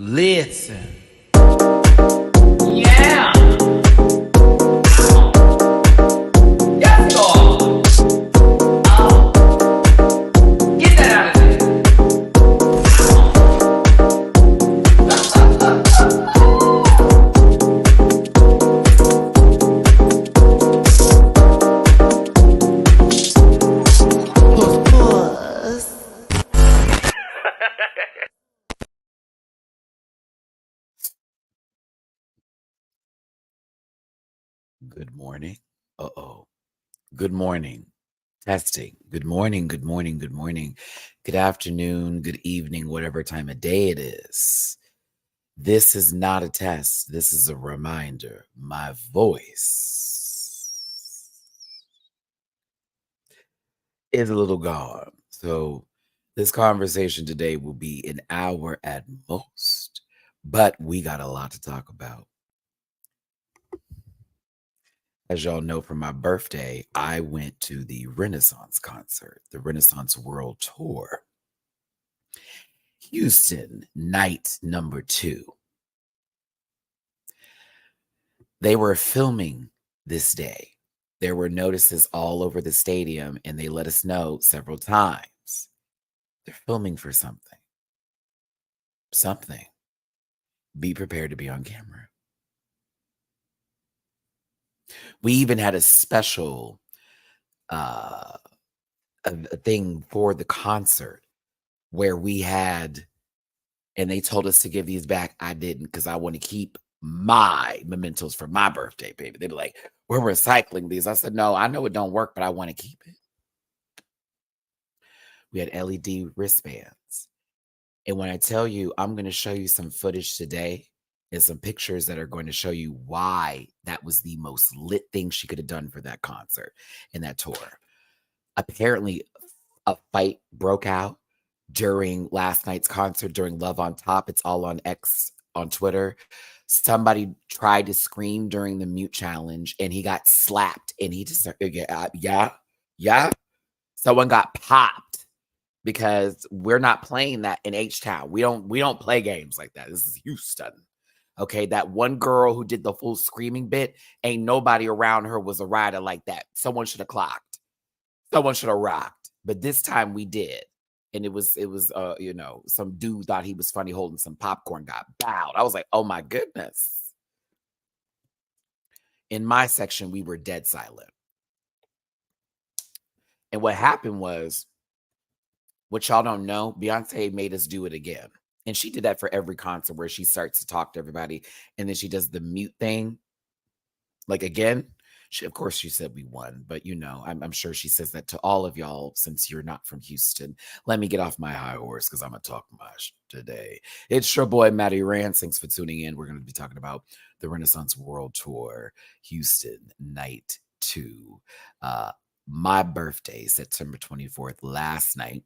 Listen. Yeah. Yes, God. Get that out of there. Good morning. Good morning. Testing. Good morning. Good morning. Good morning. Good afternoon. Good evening. Whatever time of day it is. This is not a test. This is a reminder. My voice is a little gone. So this conversation today will be an hour at most, but we got a lot to talk about. As y'all know, for my birthday, I went to the Renaissance concert, the Renaissance World Tour. Houston, night number 2. They were filming this day. There were notices all over the stadium, and they let us know several times. They're filming for something. Something. Be prepared to be on camera. We even had a special a thing for the concert where we had, and they told us to give these back. I didn't, because I want to keep my mementos for my birthday, baby. They'd be like, we're recycling these. I said, no, I know it don't work, but I want to keep it. We had LED wristbands. And when I tell you, I'm going to show you some footage today and some pictures that are going to show you why that was the most lit thing she could have done for that concert and that tour. Apparently, a fight broke out during last night's concert, during Love on Top. It's all on X, on Twitter. Somebody tried to scream during the mute challenge, and he got slapped, and he just, yeah. Someone got popped because we're not playing that in H-Town. We don't play games like that. This is Houston. Okay, that one girl who did the full screaming bit, ain't nobody around her was a rider like that. Someone should have clocked. Someone should have rocked. But this time we did. And it was some dude thought he was funny holding some popcorn, got bowed. I was like, oh my goodness. In my section, we were dead silent. And what happened was, what y'all don't know, Beyonce made us do it again. And she did that for every concert where she starts to talk to everybody. And then she does the mute thing. Like again, of course, she said we won, but I'm sure she says that to all of y'all since you're not from Houston. Let me get off my high horse because I'm going to talk much today. It's your boy, Matty-Rants. Thanks for tuning in. We're going to be talking about the Renaissance World Tour, Houston, night 2. My birthday, September 24th, last night.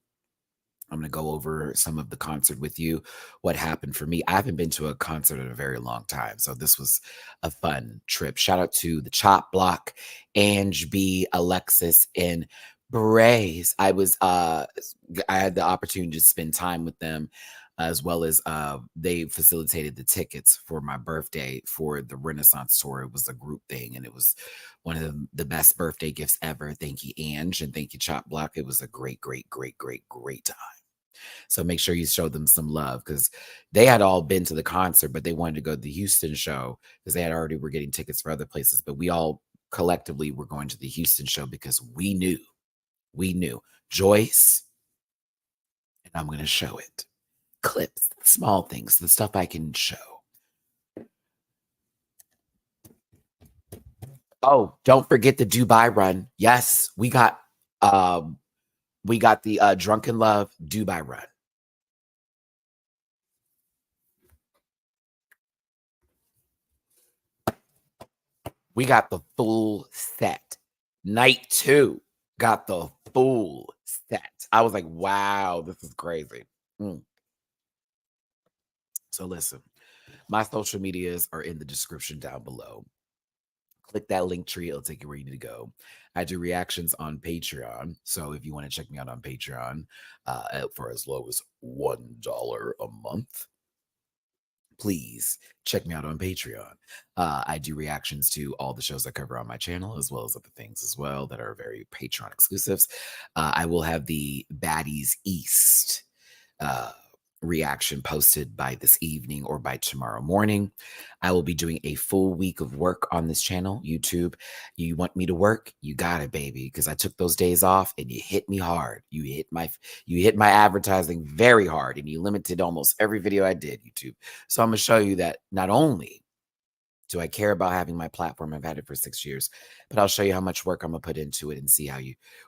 I'm going to go over some of the concert with you, what happened for me. I haven't been to a concert in a very long time, so this was a fun trip. Shout out to the Chop Block, Ange B, Alexis, and Braze. I had the opportunity to spend time with them, as well as they facilitated the tickets for my birthday for the Renaissance Tour. It was a group thing, and it was one of the best birthday gifts ever. Thank you, Ange, and thank you, Chop Block. It was a great time. So make sure you show them some love, because they had all been to the concert, but they wanted to go to the Houston show because they were getting tickets for other places. But we all collectively were going to the Houston show because we knew Joyce, and I'm going to show it. Clips, small things, the stuff I can show. Oh, don't forget the Dubai run. Yes, we got the Drunken Love Dubai run. We got the full set. Night 2 got the full set. I was like, wow, this is crazy. So listen, my social medias are in the description down below. Click that link tree. It'll take you where you need to go. I do reactions on Patreon. So if you want to check me out on Patreon for as low as $1 a month, please check me out on Patreon. I do reactions to all the shows I cover on my channel, as well as other things as well that are very Patreon exclusives. I will have the Baddies East uh, reaction posted by this evening or by tomorrow morning. I will be doing a full week of work on this channel, YouTube. You want me to work? You got it, baby, because I took those days off and you hit me hard. You hit my advertising very hard and you limited almost every video I did, YouTube. So I'm going to show you that not only do I care about having my platform? I've had it for 6 years, but I'll show you how much work I'm gonna put into it and see how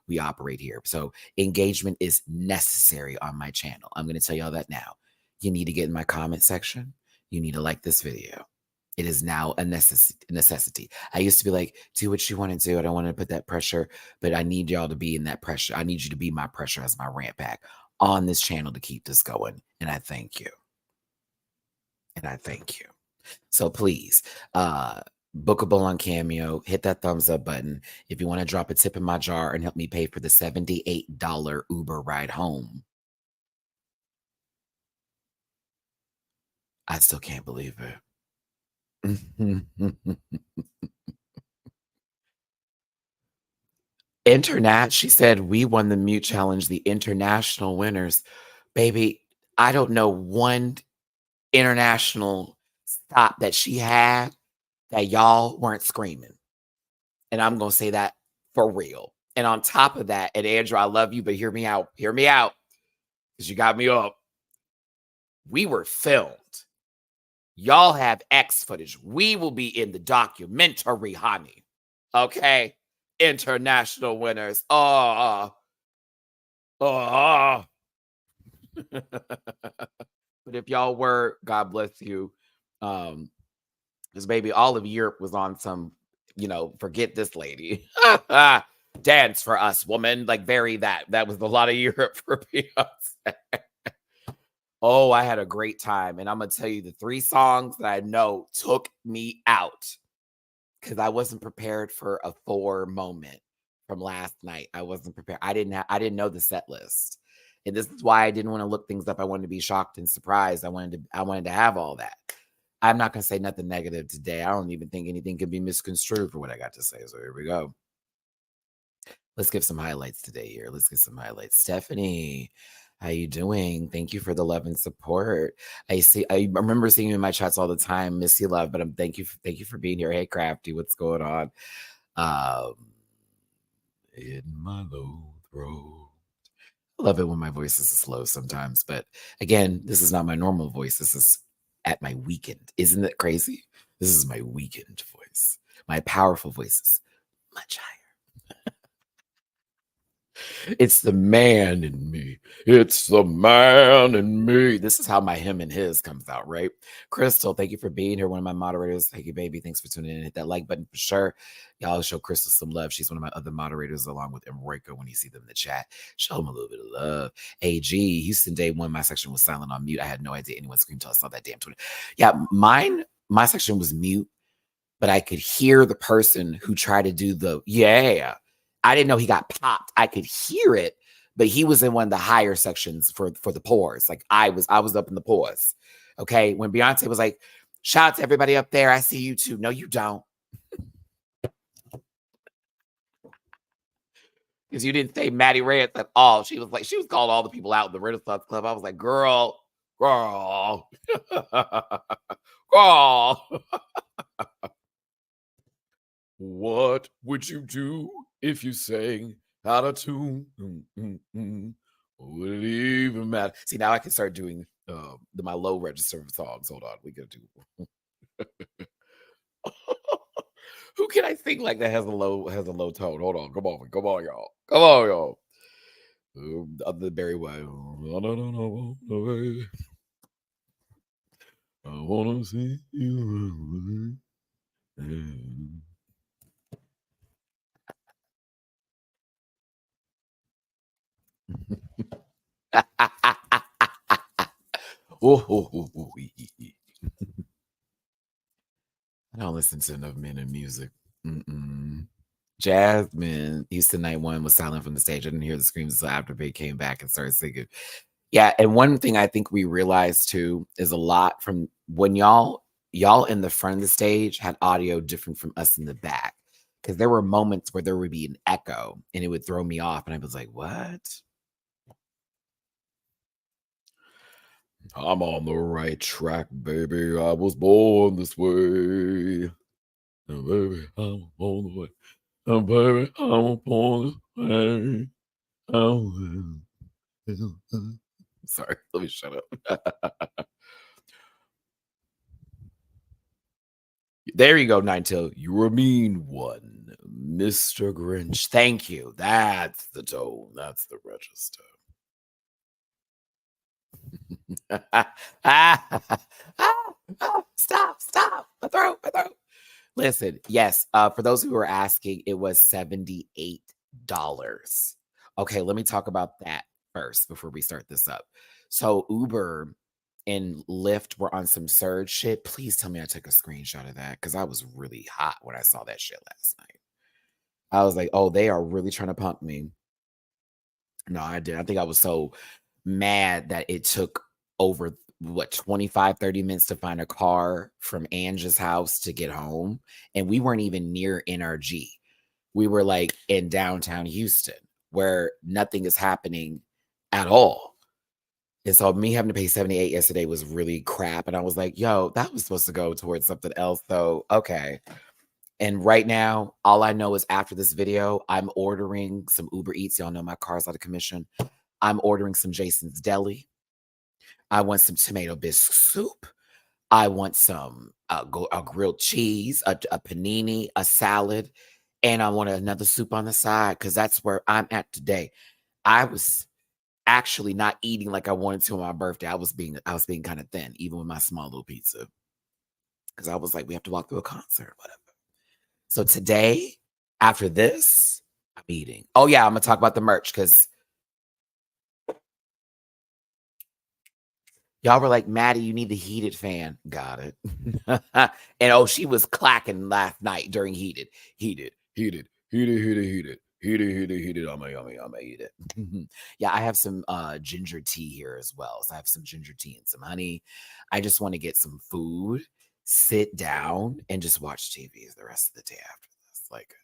we operate here. So engagement is necessary on my channel. I'm gonna tell you all that now. You need to get in my comment section. You need to like this video. It is now a necessity. I used to be like, do what you want to do. I don't want to put that pressure, but I need y'all to be in that pressure. I need you to be my pressure as my rant pack on this channel to keep this going. And I thank you. And I thank you. So please, bookable on Cameo, hit that thumbs up button. If you want to drop a tip in my jar and help me pay for the $78 Uber ride home. I still can't believe it. She said, we won the mute challenge, the international winners. Baby, I don't know one international stop that she had that y'all weren't screaming. And I'm going to say that for real. And on top of that, and Andrew, I love you, but hear me out. Hear me out. Because you got me up. We were filmed. Y'all have X footage. We will be in the documentary, honey. Okay? International winners. But if y'all were, God bless you. Because baby, all of Europe was on some, forget this lady. Dance for us, woman. Like that was a lot of Europe for Beyonce. Oh, I had a great time. And I'm going to tell you the 3 songs that I know took me out because I wasn't prepared for a Thor moment from last night. I wasn't prepared. I didn't know the set list. And this is why I didn't want to look things up. I wanted to be shocked and surprised. I wanted to have all that. I'm not going to say nothing negative today. I don't even think anything can be misconstrued for what I got to say. So here we go. Let's give some highlights today here. Let's get some highlights. Stephanie, how you doing? Thank you for the love and support. I remember seeing you in my chats all the time. Miss you, love, but thank you for being here. Hey, Crafty, what's going on? In my low throat. I love it when my voice is slow sometimes, but again, this is not my normal voice. This is at my weekend. Isn't it crazy? This is my weekend voice. My powerful voice is much higher. It's the man in me. It's the man in me. This is how my him and his comes out, right? Crystal, thank you for being here. One of my moderators. Thank you, baby. Thanks for tuning in. Hit that like button for sure. Y'all show Crystal some love. She's one of my other moderators, along with Emroika. When you see them in the chat, show them a little bit of love. AG, Houston Day 1, my section was silent on mute. I had no idea anyone screamed until I saw that damn Twitter. Yeah, my section was mute, but I could hear the person who tried to do the I didn't know he got popped. I could hear it, but he was in one of the higher sections for the pause. Like I was up in the pause. Okay. When Beyonce was like, shout out to everybody up there. I see you too. No, you don't. Because you didn't say Matty-Rants at all. She was calling all the people out in the Renaissance Club. I was like, girl. What would you do if you sang out of tune? Would it even matter? See, now I can start doing my low register songs. Hold on, we gotta do. Who can I sing like that has a low tone? Hold on, come on, y'all. The Barry White. I wanna see you. I don't listen to enough men in music. Jasmine, Houston Night 1 was silent from the stage. I didn't hear the screams until after they came back and started singing. Yeah, and one thing I think we realized too is a lot from when y'all in the front of the stage had audio different from us in the back, because there were moments where there would be an echo and it would throw me off, and I was like, "What? I'm on the right track, baby. I was born this way. And baby, I'm on the way. And baby, I'm born this way. Oh, sorry, let me shut up. There you go, Ninetail. You're a mean one, Mr. Grinch. Thank you. That's the tone. That's the register. Stop. My throat. Listen, yes, for those who are asking, it was $78. Okay, let me talk about that first before we start this up. So Uber and Lyft were on some surge shit. Please tell me I took a screenshot of that because I was really hot when I saw that shit last night. I was like, oh, they are really trying to punk me. No, I did. I think I was so mad that it took over 25, 30 minutes to find a car from Angie's house to get home. And we weren't even near NRG. We were like in downtown Houston where nothing is happening at all. And so me having to pay 78 yesterday was really crap. And I was like, yo, that was supposed to go towards something else. So, okay. And right now, all I know is after this video, I'm ordering some Uber Eats. Y'all know my car's out of commission. I'm ordering some Jason's Deli. I want some tomato bisque soup. I want some a grilled cheese, a panini, a salad, and I want another soup on the side because that's where I'm at today. I was actually not eating like I wanted to on my birthday. I was being kind of thin, even with my small little pizza, because I was like, we have to walk through a concert, whatever. So today, after this, I'm eating. Oh yeah, I'm gonna talk about the merch because y'all were like, Maddie, you need the heated fan. Got it. And oh, she was clacking last night during heated. I'm gonna eat it. Yeah, I have some ginger tea here as well. So I have some ginger tea and some honey. I just want to get some food, sit down, and just watch TV the rest of the day after this. Like,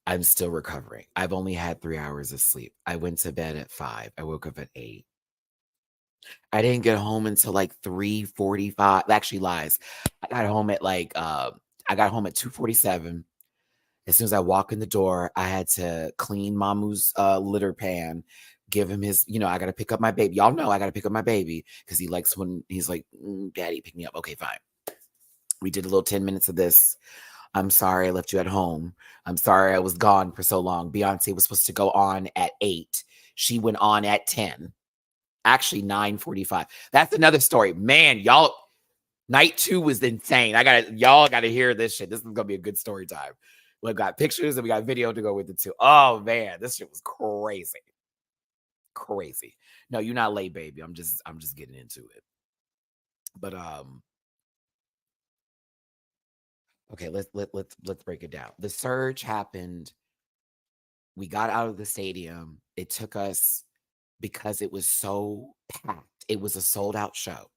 I'm still recovering. I've only had 3 hours of sleep. I went to bed at 5. I woke up at 8. I didn't get home until like 3:45. Actually, lies. I got home at like I got home at 2:47. As soon as I walk in the door, I had to clean Mamu's litter pan, give him his, I gotta pick up my baby. Y'all know I gotta pick up my baby because he likes when he's like, Daddy, pick me up. Okay, fine. We did a little 10 minutes of this. I'm sorry I left you at home. I'm sorry I was gone for so long. Beyonce was supposed to go on at 8. She went on at 10. Actually, 9:45. That's another story. Man, y'all, night 2 was insane. Y'all gotta hear this shit. This is gonna be a good story time. We got pictures and we got video to go with it too. Oh man, this shit was crazy. Crazy. No, you're not late, baby. I'm just getting into it. But okay, let's break it down. The surge happened. We got out of the stadium. It took us because it was so packed. It was a sold out show.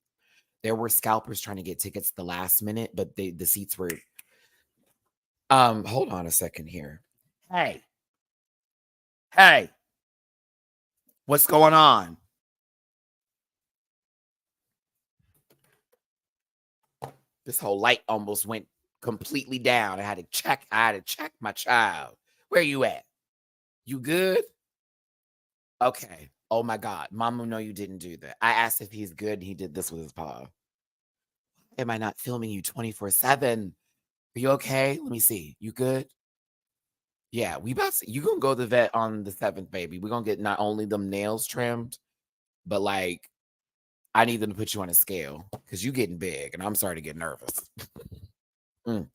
There were scalpers trying to get tickets the last minute, but the seats were hold on a second here. Hey, what's going on? This whole light almost went completely down. I had to check my child. Where you at? You good? Okay. Oh my God. Mama, no, you didn't do that. I asked if he's good and he did this with his paw. Am I not filming you 24/7? Are you okay? Let me see. You good? Yeah, you gonna go to the vet on the 7th, baby. We're gonna get not only them nails trimmed, but like I need them to put you on a scale because you getting big and I'm starting to get nervous. Mm,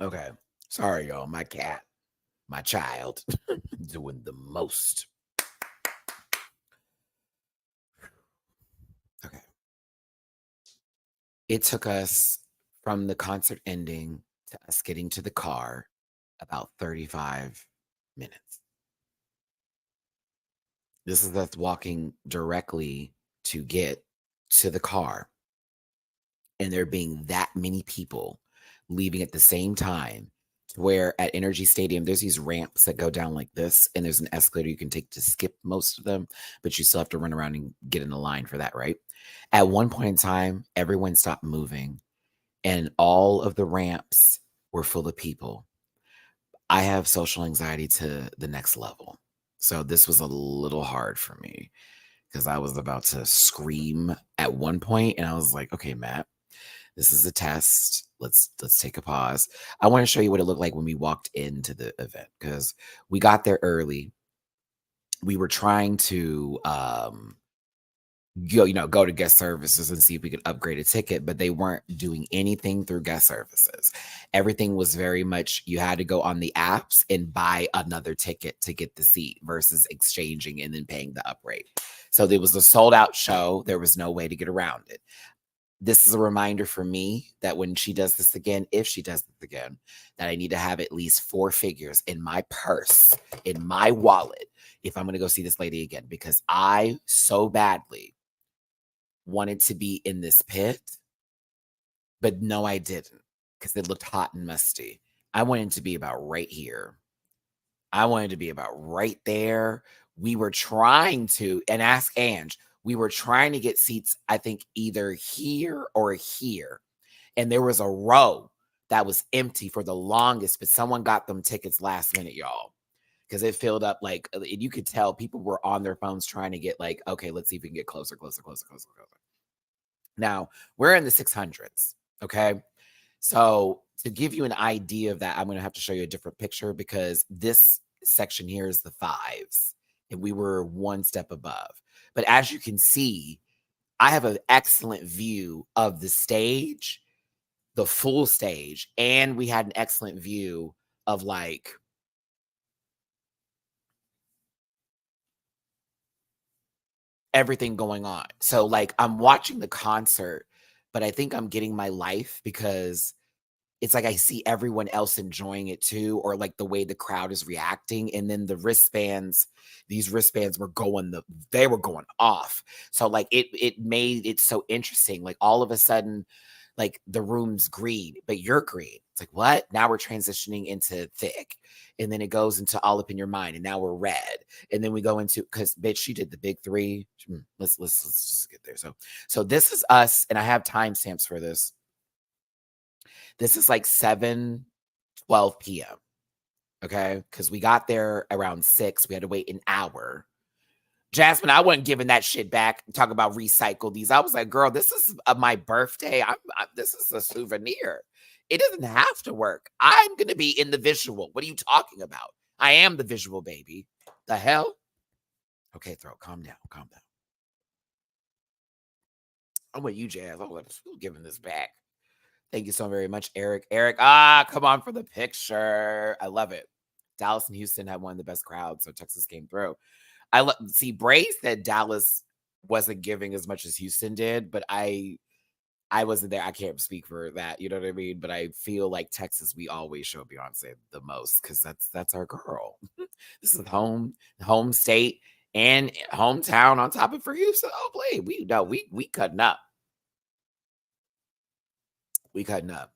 okay. Sorry, y'all. My cat, my child, doing the most. Okay. It took us from the concert ending to us getting to the car about 35 minutes. This is us walking directly to get to the car and there being that many people leaving at the same time, to where at Energy Stadium, there's these ramps that go down like this, and there's an escalator you can take to skip most of them, but you still have to run around and get in the line for that, right? At one point in time, everyone stopped moving, and all of the ramps were full of people. I have social anxiety to the next level. So this was a little hard for me because I was about to scream at one point, and I was like, okay, Matt, this is a test. Let's take a pause. I want to show you what it looked like when we walked into the event because we got there early. We were trying to go to guest services and see if we could upgrade a ticket, but they weren't doing anything through guest services. Everything was very much you had to go on the apps and buy another ticket to get the seat versus exchanging and then paying the upgrade. So there was a sold out show. There was no way to get around it. This is a reminder for me that when she does this again, if she does this again, that I need to have at least 4 figures in my purse, in my wallet, if I'm going to go see this lady again, because I so badly wanted to be in this pit, but no, I didn't, because it looked hot and musty. I wanted to be about right here. I wanted to be about right there. We were trying to, and ask Ange, we were trying to get seats, I think either here or here. And there was a row that was empty for the longest, but someone got them tickets last minute, y'all. Because it filled up like you could tell people were on their phones trying to get like, okay, let's see if we can get closer, closer, closer, closer, closer. Now we're in the 600s. Okay. So to give you an idea of that, I'm going to have to show you a different picture because this section here is the 5s and we were one step above. But as you can see, I have an excellent view of the stage, the full stage, and we had an excellent view of like everything going on. So like I'm watching the concert, but I think I'm getting my life because it's like I see everyone else enjoying it too, or like the way the crowd is reacting. And then the wristbands, these wristbands were they were going off. So like it made it so interesting. Like all of a sudden, like the room's green, but you're green. It's like, what? Now we're transitioning into thick. And then it goes into all up in your mind. And now we're red. And then we go into because bitch, she did the big 3. Let's just get there. So this is us, and I have timestamps for this. This is like 7:12 p.m. Okay. Because we got there around 6. We had to wait an hour. Jasmine, I wasn't giving that shit back. Talk about recycle these. I was like, girl, this is my birthday. This is a souvenir. It doesn't have to work. I'm going to be in the visual. What are you talking about? I am the visual, baby. The hell? Okay, throat, calm down. Calm down. I'm with you, Jazz. I'm giving this back. Thank you so very much, Eric. Eric, come on for the picture. I love it. Dallas and Houston had one of the best crowds, so Texas came through. See, Bray said Dallas wasn't giving as much as Houston did, but I wasn't there. I can't speak for that. You know what I mean? But I feel like Texas, we always show Beyonce the most because that's our girl. This is home state and hometown on top of for Houston. Oh, play. We cutting up. We cutting up.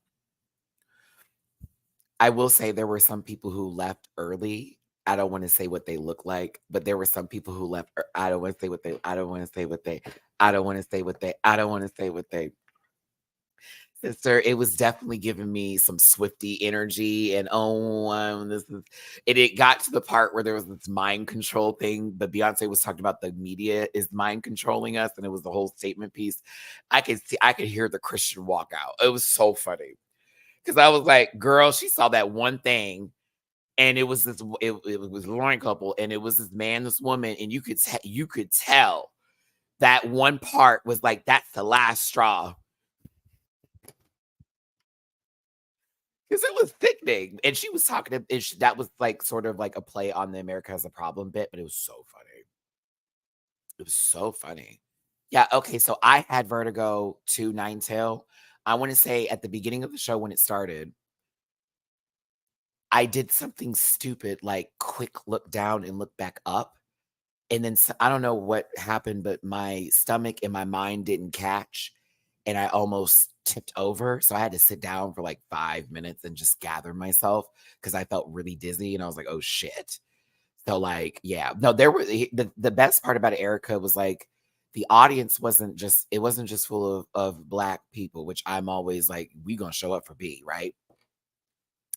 I will say there were some people who left early. I don't want to say what they look like, but there were some people who left. I don't want to say what they. I don't want to say what they. I don't want to say what they. I don't want to say what they. Sister, it was definitely giving me some Swifty energy, and this is. It got to the part where there was this mind control thing, but Beyonce was talking about the media is mind controlling us, and it was the whole statement piece. I could hear the Christian walk out. It was so funny. Because I was like, girl, she saw that one thing, and it was it was a Lauren couple, and it was this man, this woman, and you could tell that one part was like, that's the last straw. Because it was sickening. And she was talking to that was like sort of like a play on the America Has a Problem bit, but it was so funny. It was so funny. Yeah, okay. So I had vertigo to Nine Tail. I want to say at the beginning of the show when it started, I did something stupid, like quick look down and look back up. And then I don't know what happened, but my stomach and my mind didn't catch, and I almost tipped over. So I had to sit down for like 5 minutes and just gather myself because I felt really dizzy, and I was like, "Oh shit!" So like, yeah, no, there were the best part about Erica was like the audience wasn't just full of black people, which I'm always like, we gonna show up for B, right?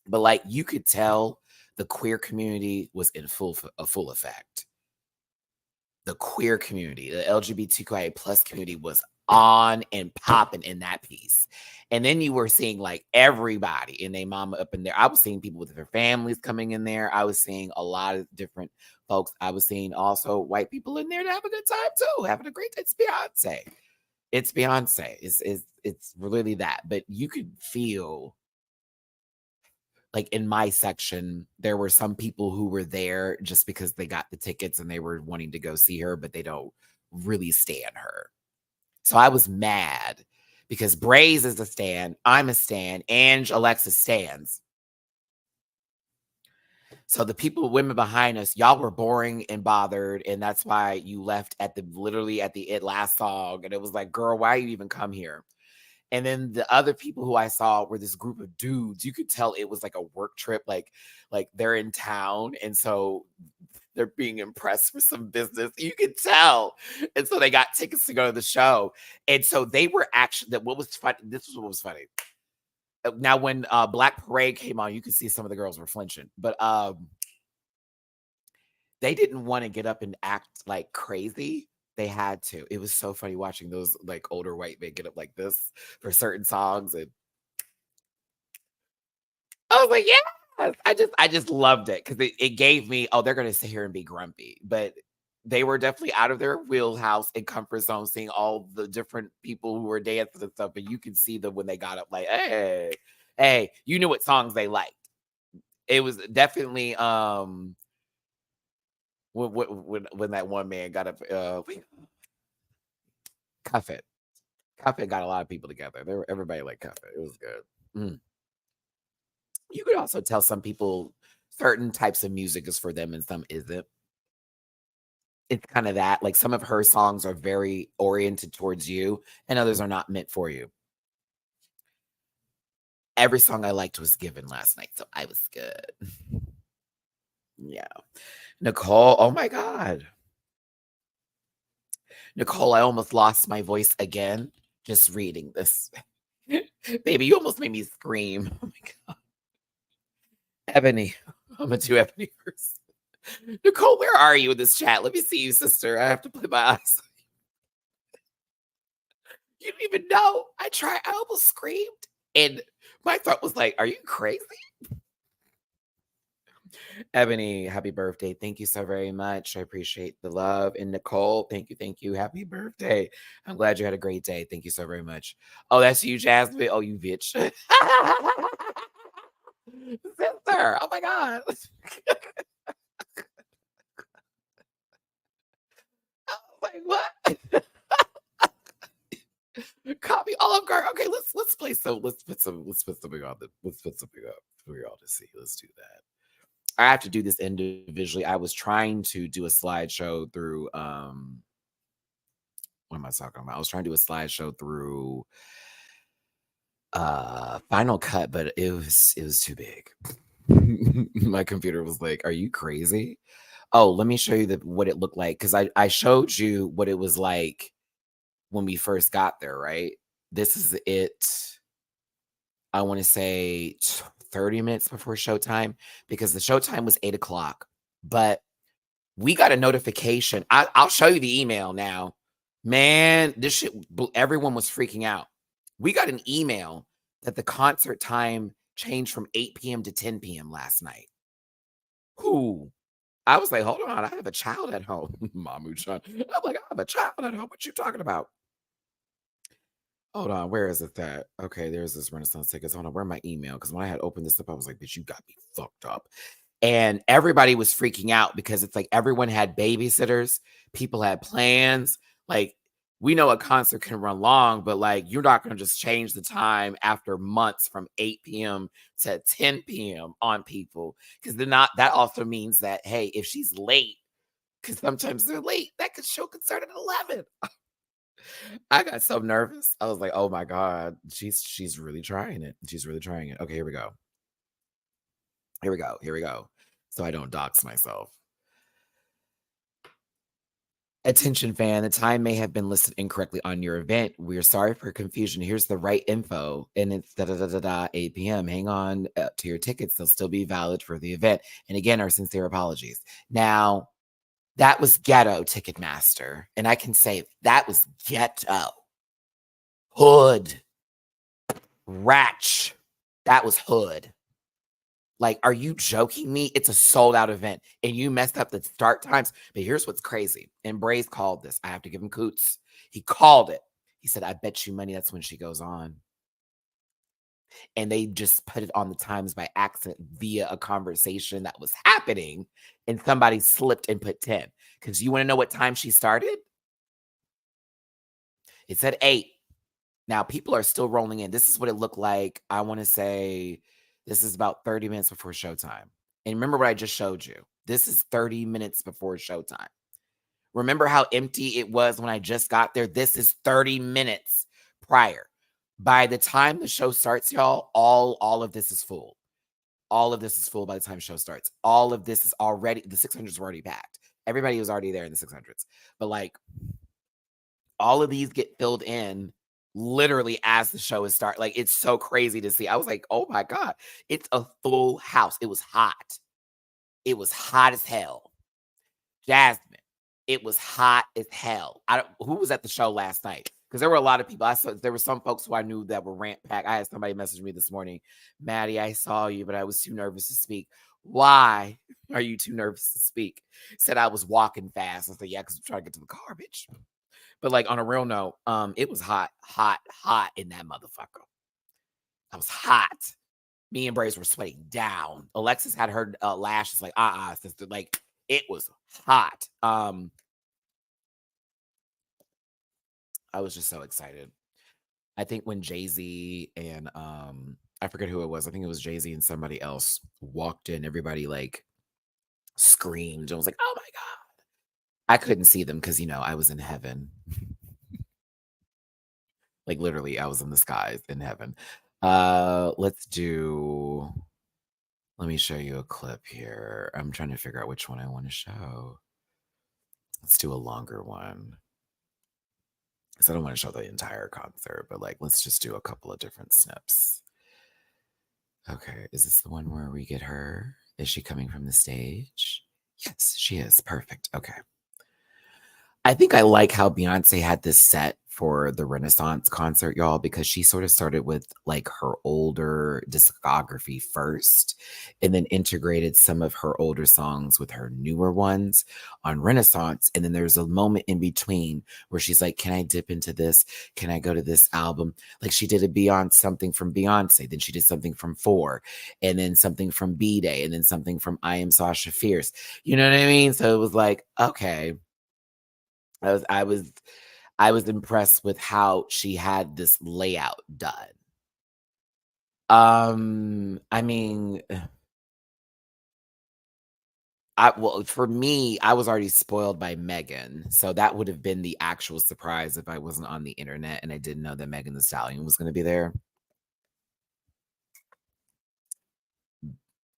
But like you could tell the queer community was in full effect. The queer community, the LGBTQIA plus community was on and popping in that piece. And then you were seeing like everybody and their mama up in there. I was seeing people with their families coming in there. I was seeing a lot of different folks. I was seeing also white people in there to have a good time too, having a great time. It's Beyonce. It's Beyonce. It's really that. But you could feel like in my section, there were some people who were there just because they got the tickets and they were wanting to go see her, but they don't really stand her. So I was mad because Braze is a stan, I'm a stan, Ange Alexis stands. So the people, women behind us, y'all were boring and bothered, and that's why you left at the literally at the last song, and it was like, girl, why you even come here? And then the other people who I saw were this group of dudes. You could tell it was like a work trip, like they're in town, and so they're being impressed with some business. You could tell, and so they got tickets to go to the show, and so they were actually. That what was funny. This was what was funny. Now, when Black Parade came on, you could see some of the girls were flinching, but they didn't want to get up and act like crazy. They had to. It was so funny watching those like older white men get up like this for certain songs, and I was like, yes. I just loved it because it gave me, oh, they're gonna sit here and be grumpy. But they were definitely out of their wheelhouse and comfort zone, seeing all the different people who were dancing and stuff. But you could see them when they got up, like, hey, you knew what songs they liked. It was definitely when that one man got up, Cuff It. Cuff It got a lot of people together. Everybody like Cuff It. It was good. Mm. You could also tell some people certain types of music is for them and some isn't. It's kind of that. Like some of her songs are very oriented towards you, and others are not meant for you. Every song I liked was given last night, so I was good. Yeah. Nicole, oh my God. Nicole, I almost lost my voice again just reading this. Baby, you almost made me scream. Oh my God. Ebony. I'm going to do Ebony first. Nicole, where are you in this chat? Let me see you, sister. I have to put my eyes. You didn't even know. I almost screamed. And my thought was like, are you crazy? Ebony, happy birthday. Thank you so very much. I appreciate the love. And Nicole, thank you. Thank you. Happy birthday. I'm glad you had a great day. Thank you so very much. Oh, that's you, Jasmine. Oh, you bitch. Sister. Oh my God. Like what? Copy Olive Garden. Okay, let's play some. Let's put something on the. Let's put something up for y'all to see. Let's do that. I have to do this individually. I was trying to do a slideshow through. What am I talking about? I was trying to do a slideshow through Final Cut, but it was too big. My computer was like, "Are you crazy?" Oh, let me show you what it looked like because I showed you what it was like when we first got there, right? This is it. I want to say 30 minutes before showtime because the showtime was 8 o'clock. But we got a notification. I'll show you the email now. Man, this shit, everyone was freaking out. We got an email that the concert time changed from 8 p.m. to 10 p.m. last night. Who? I was like, hold on, I have a child at home. Mamu-chan. I'm like, I have a child at home. What you talking about? Hold on, where is it at? Okay, there's this Renaissance tickets. Hold on, where my email? Because when I had opened this up, I was like, bitch, you got me fucked up. And everybody was freaking out because it's like everyone had babysitters, people had plans. Like, we know a concert can run long, but like, you're not going to just change the time after months from 8 p.m. to 10 p.m. on people. Because that also means that, hey, if she's late, because sometimes they're late. That show could start at 11. I got so nervous. I was like, oh my God, she's really trying it. She's really trying it. Okay, here we go. Here we go. Here we go. So I don't dox myself. Attention fan, the time may have been listed incorrectly on your event. We're sorry for confusion. Here's the right info. And it's 8 p.m. Hang on to your tickets. They'll still be valid for the event. And again, our sincere apologies. Now, that was ghetto, Ticketmaster. And I can say that was ghetto. Hood. Ratch. That was hood. Like, are you joking me? It's a sold out event and you messed up the start times. But here's what's crazy. And Braze called this. I have to give him coots. He called it. He said, I bet you money that's when she goes on. And they just put it on the times by accident via a conversation that was happening. And somebody slipped and put 10. Because you want to know what time she started? It said 8. Now, people are still rolling in. This is what it looked like. I want to say this is about 30 minutes before showtime. And remember what I just showed you. This is 30 minutes before showtime. Remember how empty it was when I just got there? This is 30 minutes prior. By the time the show starts, y'all, all of this is full. All of this is full by the time the show starts. All of this is already, the 600s were already packed. Everybody was already there in the 600s. But like, all of these get filled in literally as the show is start. Like, it's so crazy to see. I was like, oh my God, it's a full house. It was hot. It was hot as hell. Jasmine, it was hot as hell. Who was at the show last night? Because there were a lot of people. There were some folks who I knew that were rant pack. I had somebody message me this morning, Maddie, I saw you, but I was too nervous to speak. Why are you too nervous to speak? Said I was walking fast. I said, yeah, because I'm trying to get to the car, bitch. But like on a real note, it was hot in that motherfucker. I was hot. Me and Braze were sweating down. Alexis had her lashes like, sister. Like, it was hot. I was just so excited. I think when Jay-Z and I forget who it was. I think it was Jay-Z and somebody else walked in, everybody like screamed and was like, oh my God. I couldn't see them because, I was in heaven. Like literally, I was in the skies in heaven. Let me show you a clip here. I'm trying to figure out which one I want to show. Let's do a longer one. Because I don't want to show the entire concert, but like, let's just do a couple of different snips. Okay, is this the one where we get her? Is she coming from the stage? Yes, she is. Perfect. Okay. I think I like how Beyonce had this set for the Renaissance concert, y'all, because she sort of started with like her older discography first and then integrated some of her older songs with her newer ones on Renaissance. And then there's a moment in between where she's like, can I dip into this? Can I go to this album? Like she did a Beyonce, something from Beyonce, then she did something from 4, and then something from B-Day, and then something from I Am Sasha Fierce. You know what I mean? So it was like, okay. I was impressed with how she had this layout done. I mean, for me, I was already spoiled by Megan, so that would have been the actual surprise if I wasn't on the internet and I didn't know that Megan Thee Stallion was going to be there.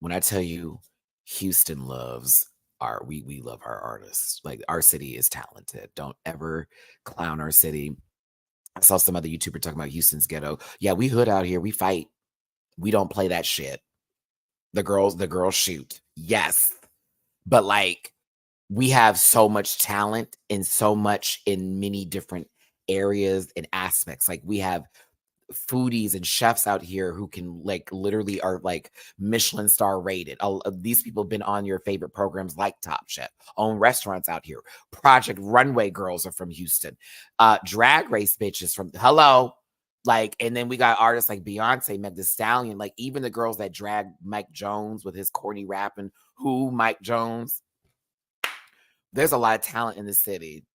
When I tell you, Houston loves we love our artists. Like our city is talented. Don't ever clown our city. I saw some other YouTuber talking about Houston's ghetto. Yeah, we hood out here. We fight. We don't play that shit. The girls shoot. Yes. But like we have so much talent and so much in many different areas and aspects. Like we have foodies and chefs out here who can like literally are like Michelin star rated. These people have been on your favorite programs like Top Chef, own restaurants out here. Project Runway girls are from Houston. Drag Race bitches from hello. Like, and then we got artists like Beyonce, Meg Thee Stallion, like even the girls that drag Mike Jones with his corny rapping, Mike Jones. There's a lot of talent in the city.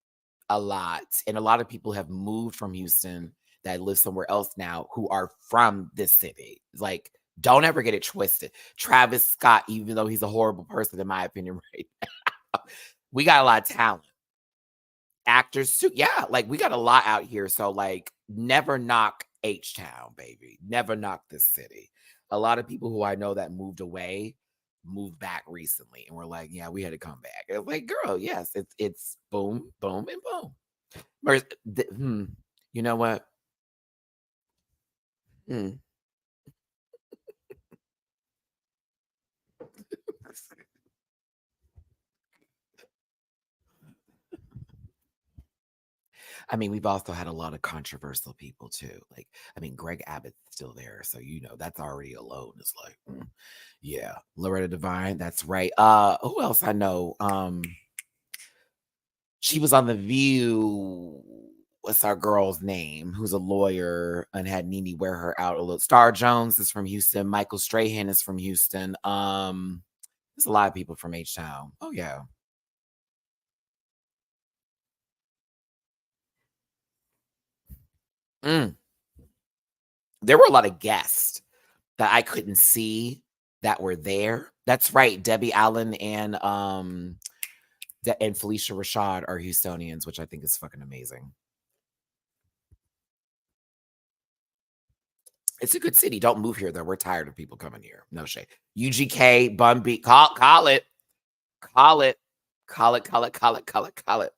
A lot. And a lot of people have moved from Houston that live somewhere else now who are from this city. Like, don't ever get it twisted. Travis Scott, even though he's a horrible person, in my opinion, right now, We got a lot of talent. Actors too. Yeah, like, we got a lot out here, so, like, never knock H-Town, baby. Never knock this city. A lot of people who I know that moved away, moved back recently, and we're like, "Yeah, we had to come back." It's like, "Girl, yes, it's boom, boom, and boom." Whereas you know what? Hmm. I mean, we've also had a lot of controversial people too. Like, I mean, Greg Abbott's still there, so that's already alone. It's like, yeah, Loretta Devine, that's right. Who else I know? She was on The View. What's our girl's name? Who's a lawyer and had Nene wear her out a little. Star Jones is from Houston. Michael Strahan is from Houston. There's a lot of people from H Town. Oh yeah. Mm. There were a lot of guests that I couldn't see that were there. That's right. Debbie Allen and Felicia Rashad are Houstonians, which I think is fucking amazing. It's a good city. Don't move here though. We're tired of people coming here. No shade. UGK, Bun B, call it, call it, call it, call it, call it, call it, call it.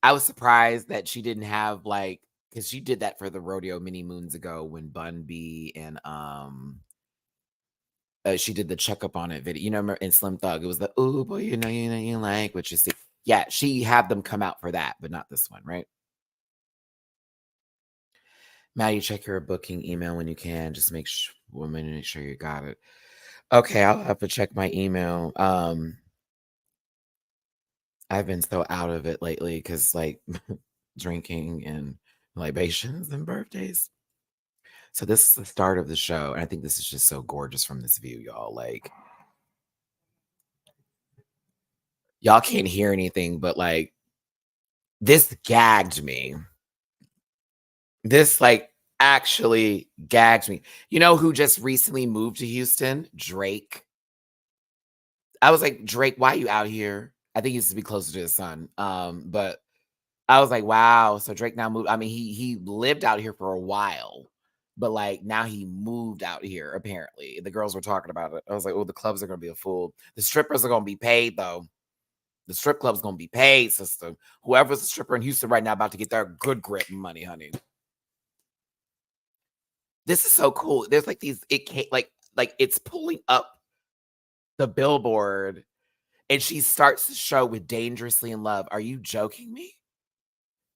I was surprised that she didn't have like because she did that for the rodeo many moons ago when Bun B and she did the checkup on it video. Remember in Slim Thug, it was the "Ooh boy, you like what you see." Yeah, she had them come out for that, but not this one, right? Maddie, check your booking email when you can. Just make sure you got it. Okay, I'll have to check my email. I've been so out of it lately because like drinking and libations and birthdays. So this is the start of the show, and I think this is just so gorgeous from this view, y'all. Like y'all can't hear anything, but like this gagged me. This like actually gagged me. You know who just recently moved to Houston? Drake. I was like, Drake, why are you out here? I think he used to be closer to his son. But I was like, wow. So Drake now moved. I mean, he lived out here for a while, but like now he moved out here. Apparently, the girls were talking about it. I was like, oh, the clubs are gonna be a fool. The strippers are gonna be paid though. The strip club's gonna be paid, sister. Whoever's a stripper in Houston right now about to get their good grip money, honey. This is so cool. There's like these. It can't like it's pulling up the billboard, and she starts the show with "Dangerously in Love." Are you joking me?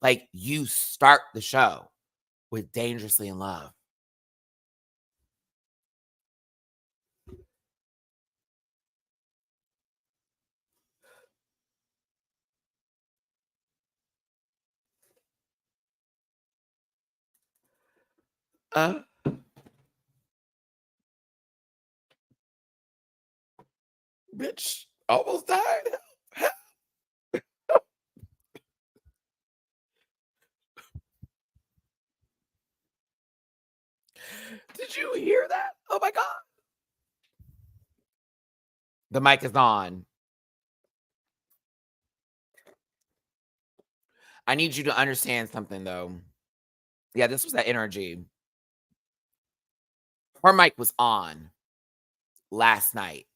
Like you start the show with "Dangerously in Love." Uh, bitch, almost died. Did you hear that? Oh my god. The mic is on. I need you to understand something though. Yeah, this was that energy. Her mic was on last night.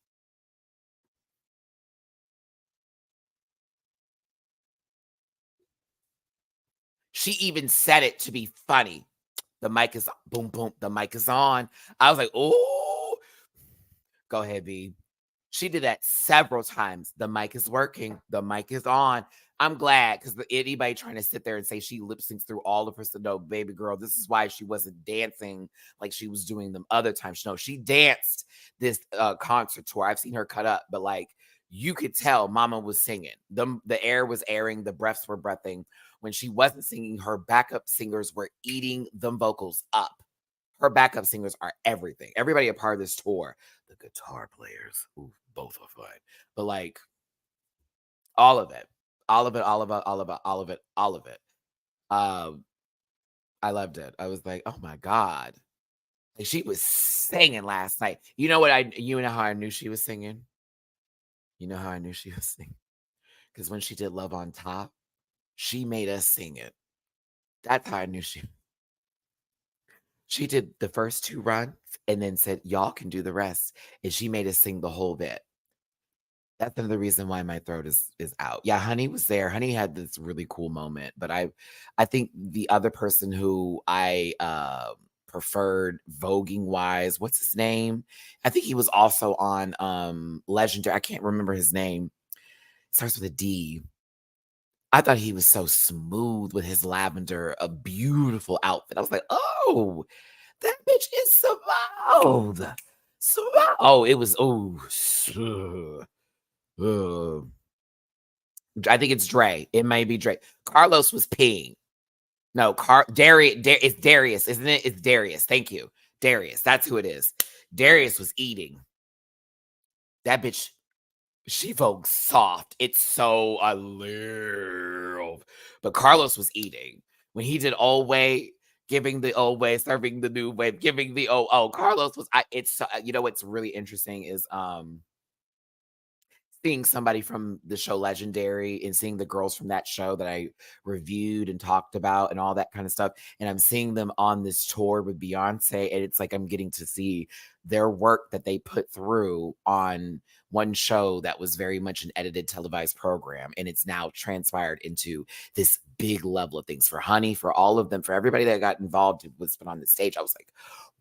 She even said it to be funny. The mic is boom, boom. The mic is on. I was like, oh, go ahead, B. She did that several times. The mic is working. The mic is on. I'm glad because anybody trying to sit there and say she lip syncs through all of her, no, baby girl, this is why she wasn't dancing like she was doing them other times. No, she danced this concert tour. I've seen her cut up, but like you could tell Mama was singing. The air was airing, the breaths were breathing. When she wasn't singing, her backup singers were eating them vocals up. Her backup singers are everything. Everybody a part of this tour. The guitar players, ooh, both are fine. But like all of it, all of it, all of it, all of it, all of it, all of it. Um, I loved it. I was like, oh my God. Like she was singing last night. You know what you know how I knew she was singing? You know how I knew she was singing? Because when she did Love on Top, she made us sing it. That's how I knew she did the first 2 runs and then said, "Y'all can do the rest," and she made us sing the whole bit. That's another reason why my throat is out. Yeah, Honey was there. Honey had this really cool moment, but I think the other person who I, preferred voguing wise, what's his name? I think he was also on, Legendary. I can't remember his name. Starts with a D. I thought he was so smooth with his lavender, a beautiful outfit. I was like, "Oh, that bitch is smooth." Oh, it was I think it's Dre. It may be Dre. Carlos was peeing. No, it's Darius, isn't it? It's Darius. Thank you. Darius. That's who it is. Darius was eating. That bitch, she vogues soft. It's so a little. But Carlos was eating. When he did old way, giving the old way, serving the new way, giving the Carlos was it's you know what's really interesting is seeing somebody from the show Legendary and seeing the girls from that show that I reviewed and talked about and all that kind of stuff. And I'm seeing them on this tour with Beyonce. And it's like I'm getting to see their work that they put through on one show that was very much an edited televised program. And it's now transpired into this big level of things for Honey, for all of them, for everybody that got involved was put on the stage. I was like,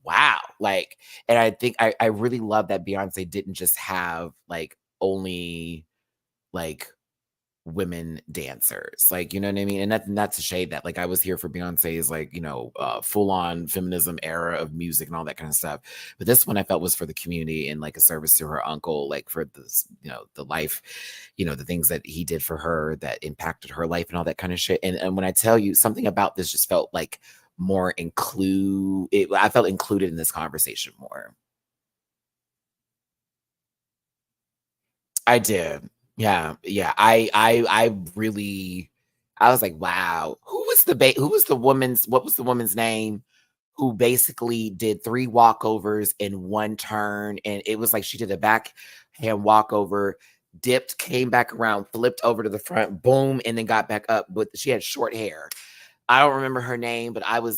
wow. Like, and I think I really love that Beyonce didn't just have like only like women dancers, like, you know what I mean? And that's a shade that like I was here for Beyonce's like, you know, full on feminism era of music and all that kind of stuff. But this one I felt was for the community and like a service to her uncle, like for this, you know, the life, you know, the things that he did for her that impacted her life and all that kind of shit. And when I tell you something about this just felt like more I felt included in this conversation more. I did. Yeah, yeah. I really I was like, "Wow." Who was the woman's what was the woman's name who basically did 3 walkovers in 1 turn, and it was like she did a backhand walkover, dipped, came back around, flipped over to the front, boom, and then got back up with she had short hair. I don't remember her name, but I'm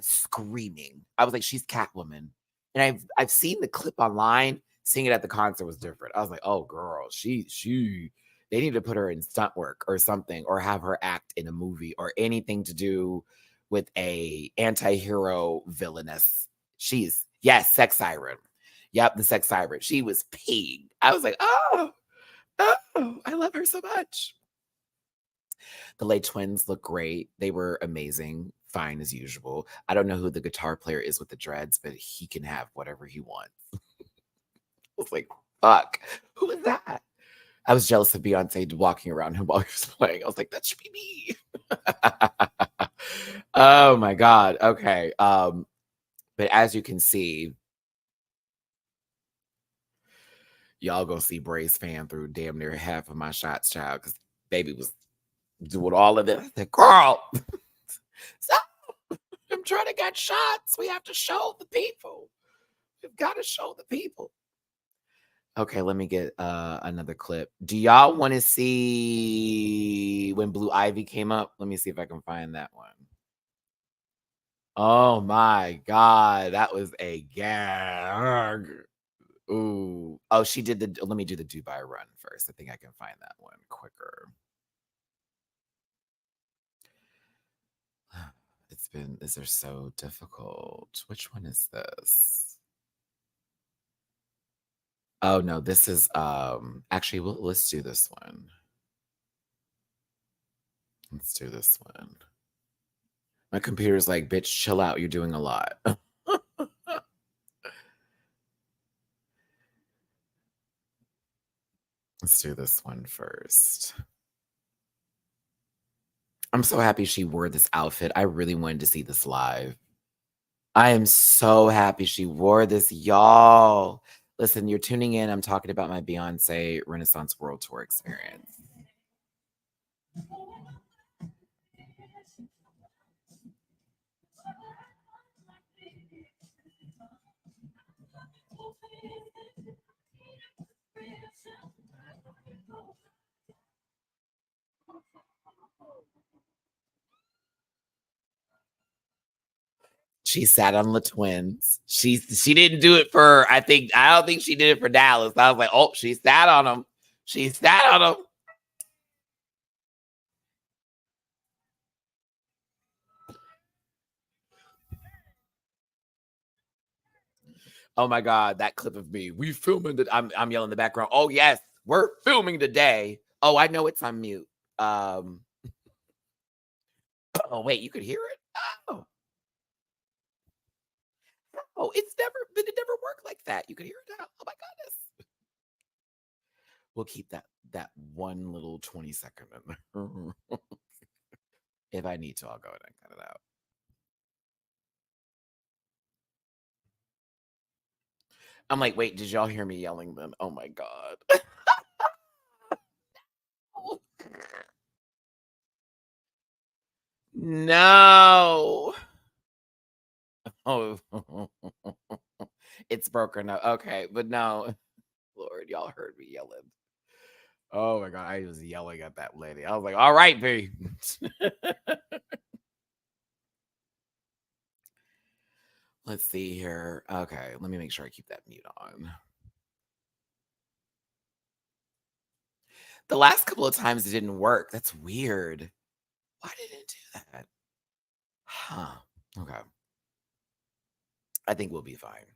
screaming. I was like, "She's Catwoman." And I've seen the clip online. Seeing it at the concert was different. I was like, "Oh, girl, she they need to put her in stunt work or something, or have her act in a movie or anything to do with a anti-hero villainess." She's yes, sex siren. Yep, the sex siren. She was peeing. I was like, oh, I love her so much. The Lay Twins look great. They were amazing, fine as usual. I don't know who the guitar player is with the dreads, but he can have whatever he wants. I was like, fuck, who is that? I was jealous of Beyonce walking around him while he was playing. I was like, that should be me. Oh my God. Okay. But as you can see, y'all go see Bray's fan through damn near half of my shots, child, because baby was doing all of it. I said, girl, stop. I'm trying to get shots. We have to show the people. We've got to show the people. Okay, let me get another clip. Do y'all want to see when Blue Ivy came up? Let me see if I can find that one. Oh my God, that was a gag. Ooh. Oh, she did the, let me do the Dubai run first. I think I can find that one quicker. These are so difficult. Which one is this? Oh no, this is actually let's do this one. Let's do this one. My computer's like, bitch, chill out. You're doing a lot. Let's do this one first. I'm so happy she wore this outfit. I really wanted to see this live. I am so happy she wore this, y'all. Listen, you're tuning in. I'm talking about my Beyonce Renaissance World Tour experience. She sat on the twins. She didn't do it for, I don't think she did it for Dallas. I was like, oh, she sat on them. She sat on them. Oh my God, that clip of me. We filming that. I'm yelling in the background. Oh yes, we're filming today. Oh, I know it's on mute. Um, oh wait, you could hear it? Oh, oh, it never worked like that. You could hear it now. Oh my goodness. We'll keep that one little 20-second in there. If I need to, I'll go ahead and cut it out. I'm like, wait, did y'all hear me yelling then? Oh my God. No. Oh, it's broken up. Okay, but no. Lord, y'all heard me yelling. Oh my God, I was yelling at that lady. I was like, all right, B. Let's see here. Okay, let me make sure I keep that mute on. The last couple of times it didn't work. That's weird. Why did it do that? Huh. Okay. I think we'll be fine.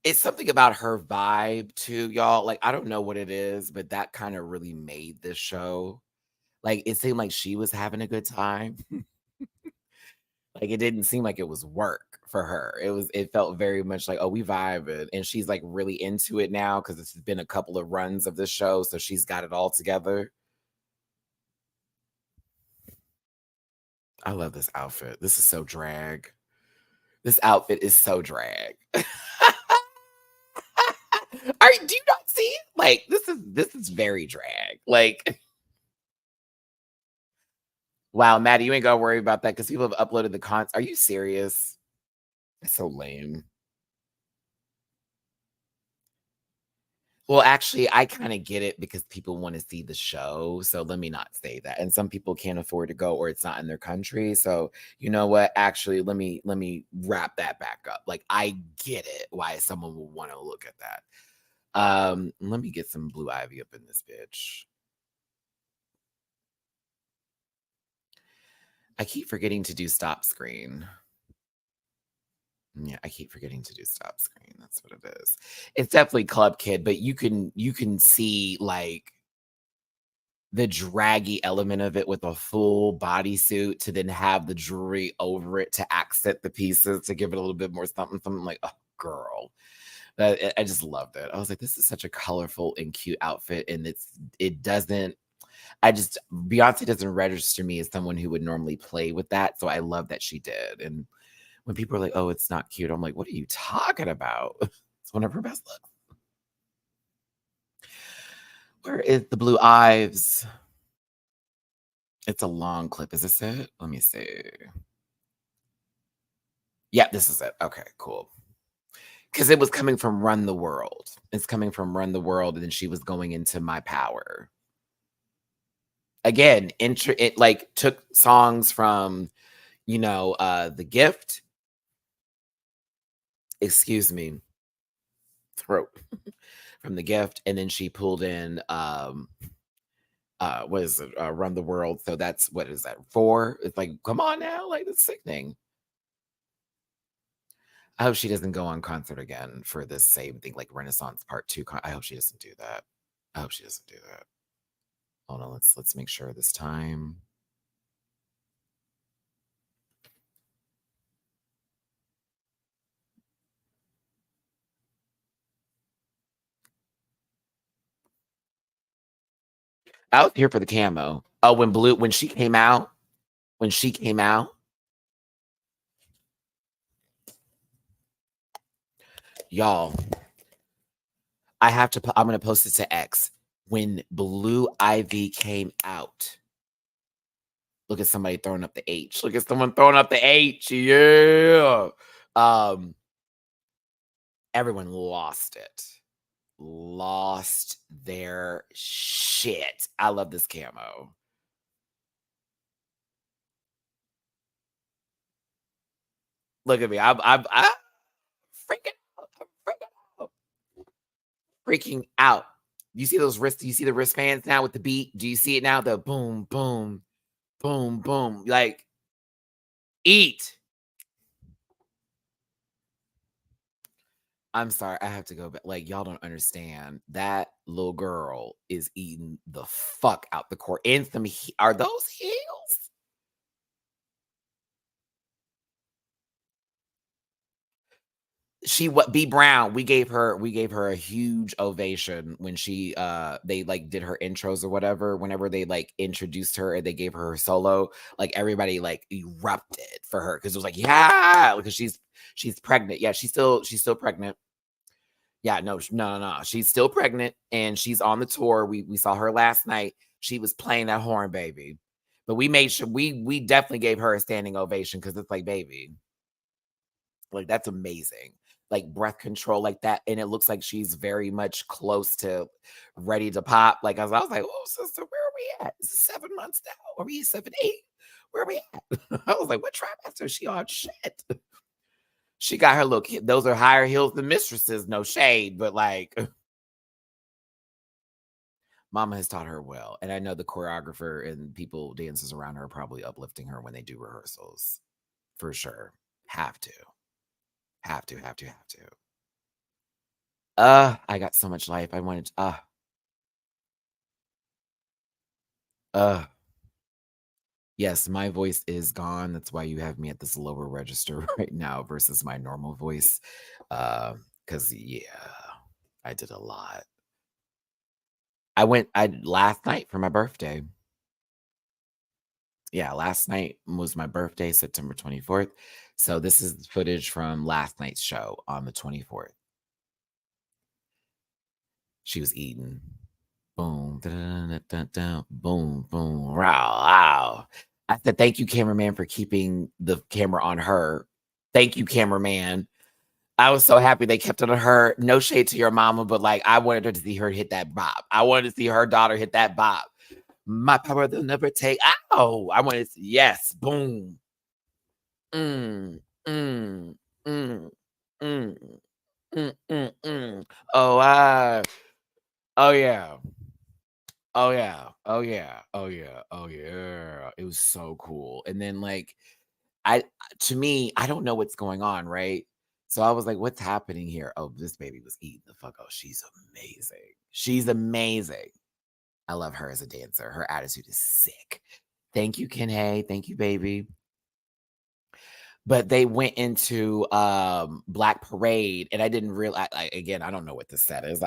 It's something about her vibe too, y'all. Like, I don't know what it is, but that kind of really made this show. Like, it seemed like she was having a good time. Like, it didn't seem like it was work for her. It felt very much like, oh, we vibing. And she's like really into it now because it's been a couple of runs of this show. So she's got it all together. I love this outfit. This is so drag. This outfit is so drag. Do you not see it? Like, this is very drag. Like, wow, Maddie, you ain't gotta worry about that because people have uploaded the cons. Are you serious? It's so lame. Well, actually, I kind of get it because people want to see the show. So let me not say that. And some people can't afford to go or it's not in their country. So you know what? Actually, let me wrap that back up. Like I get it why someone would want to look at that. Let me get some Blue Ivy up in this bitch. I keep forgetting to do stop screen. Yeah, I keep forgetting to do stop screen. That's what it is. It's definitely Club Kid, but you can see like the draggy element of it with a full bodysuit to then have the jewelry over it to accent the pieces to give it a little bit more something like, oh, girl. I just loved it. I was like, this is such a colorful and cute outfit. And it doesn't, I just, Beyonce doesn't register me as someone who would normally play with that. So I love that she did. And when people are like, oh, it's not cute, I'm like, what are you talking about? It's one of her best looks. Where is the Blue Eyes? It's a long clip. Is this it? Let me see. Yeah, this is it. Okay, cool. Because it was coming from Run the World. It's coming from Run the World, and then she was going into My Power. Again, it like took songs from, The Gift. Excuse me, throat from The Gift, and then she pulled in what is it, Run the World. So that's what is that 4? It's like, come on now, like it's sickening. I hope she doesn't go on concert again for this same thing, like Renaissance Part 2. I hope she doesn't do that. I hope she doesn't do that. Hold on, let's make sure this time. I was here for the camo. Oh, when she came out, y'all, I'm gonna post it to X. When Blue Ivy came out, look at somebody throwing up the H. Look at someone throwing up the H. Yeah. Um, everyone lost it. Lost their shit. I love this camo. Look at me. I'm freaking out. I'm freaking out. Freaking out. You see those wrists? You see the wristbands now with the beat? Do you see it now? The boom, boom, boom, boom. Like, eat. I'm sorry, I have to go back. Like, y'all don't understand. That little girl is eating the fuck out the court. And some are those heels? She what B Brown, we gave her a huge ovation when she they like did her intros or whatever. Whenever they like introduced her and they gave her solo, like everybody like erupted for her because it was like, yeah, because she's pregnant. Yeah, she's still pregnant. Yeah, no. She's still pregnant and she's on the tour. We saw her last night. She was playing that horn, baby. But we made sure we definitely gave her a standing ovation because it's like, baby, like that's amazing. Like breath control like that. And it looks like she's very much close to ready to pop. Like I was like, oh, sister, where are we at? Is it 7 months now? Are we 7, 8? Where are we at? I was like, what trimester is she on? Shit. She got her look. Those are higher heels than mistresses. No shade, but like, Mama has taught her well. And I know the choreographer and people, dancers around her are probably uplifting her when they do rehearsals. For sure. Have to. Have to. I got so much life. I wanted yes, my voice is gone. That's why you have me at this lower register right now versus my normal voice. Because yeah, I did a lot. I last night for my birthday. Yeah, last night was my birthday, September 24th. So this is footage from last night's show on the 24th. She was eating. Boom, boom, boom, wow. I said, thank you, cameraman, for keeping the camera on her. Thank you, cameraman. I was so happy they kept it on her. No shade to your mama, but like I wanted her to see her hit that bop. I wanted to see her daughter hit that bop. My power they'll never take. Ow! I wanted to see, yes, boom. Mm, mm, mm, mm, mm. Oh, oh yeah. Oh yeah. Oh yeah. Oh yeah. Oh yeah. It was so cool. And then like I to me, I don't know what's going on, right? So I was like, what's happening here? Oh, this baby was eating the fuck. Oh, she's amazing. She's amazing. I love her as a dancer. Her attitude is sick. Thank you, Ken Hay. Thank you, baby. But they went into Black Parade, and I didn't realize. Again, I don't know what this set is.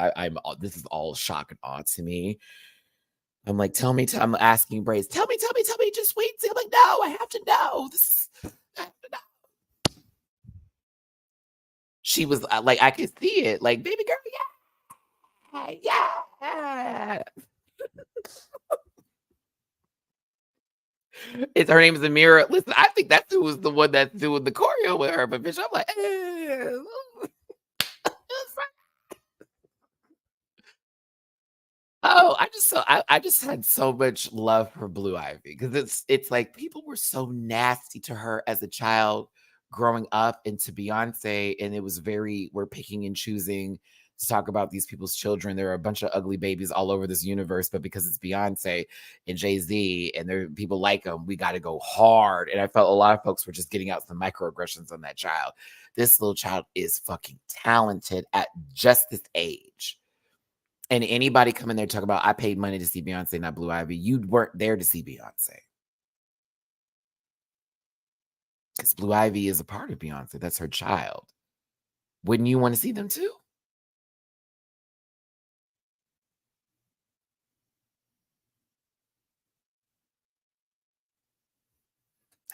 This is all shock and awe to me. I'm like, tell me. I'm asking Brace, tell me. Just wait. I'm like, no, I have to know. I have to know. She was like, I could see it. Like, baby girl, yeah. It's her name is Amira. Listen, I think that's who was the one that's doing the choreo with her. But bitch, I'm like, oh, I just had so much love for Blue Ivy because it's like people were so nasty to her as a child growing up into Beyonce, and it was we're picking and choosing to talk about these people's children. There are a bunch of ugly babies all over this universe, but because it's Beyonce and Jay-Z and there people like them, we got to go hard. And I felt a lot of folks were just getting out some microaggressions on that child. This little child is fucking talented at just this age. And anybody come in there talk about, I paid money to see Beyonce, not Blue Ivy. You weren't there to see Beyonce. Because Blue Ivy is a part of Beyonce. That's her child. Wouldn't you want to see them too?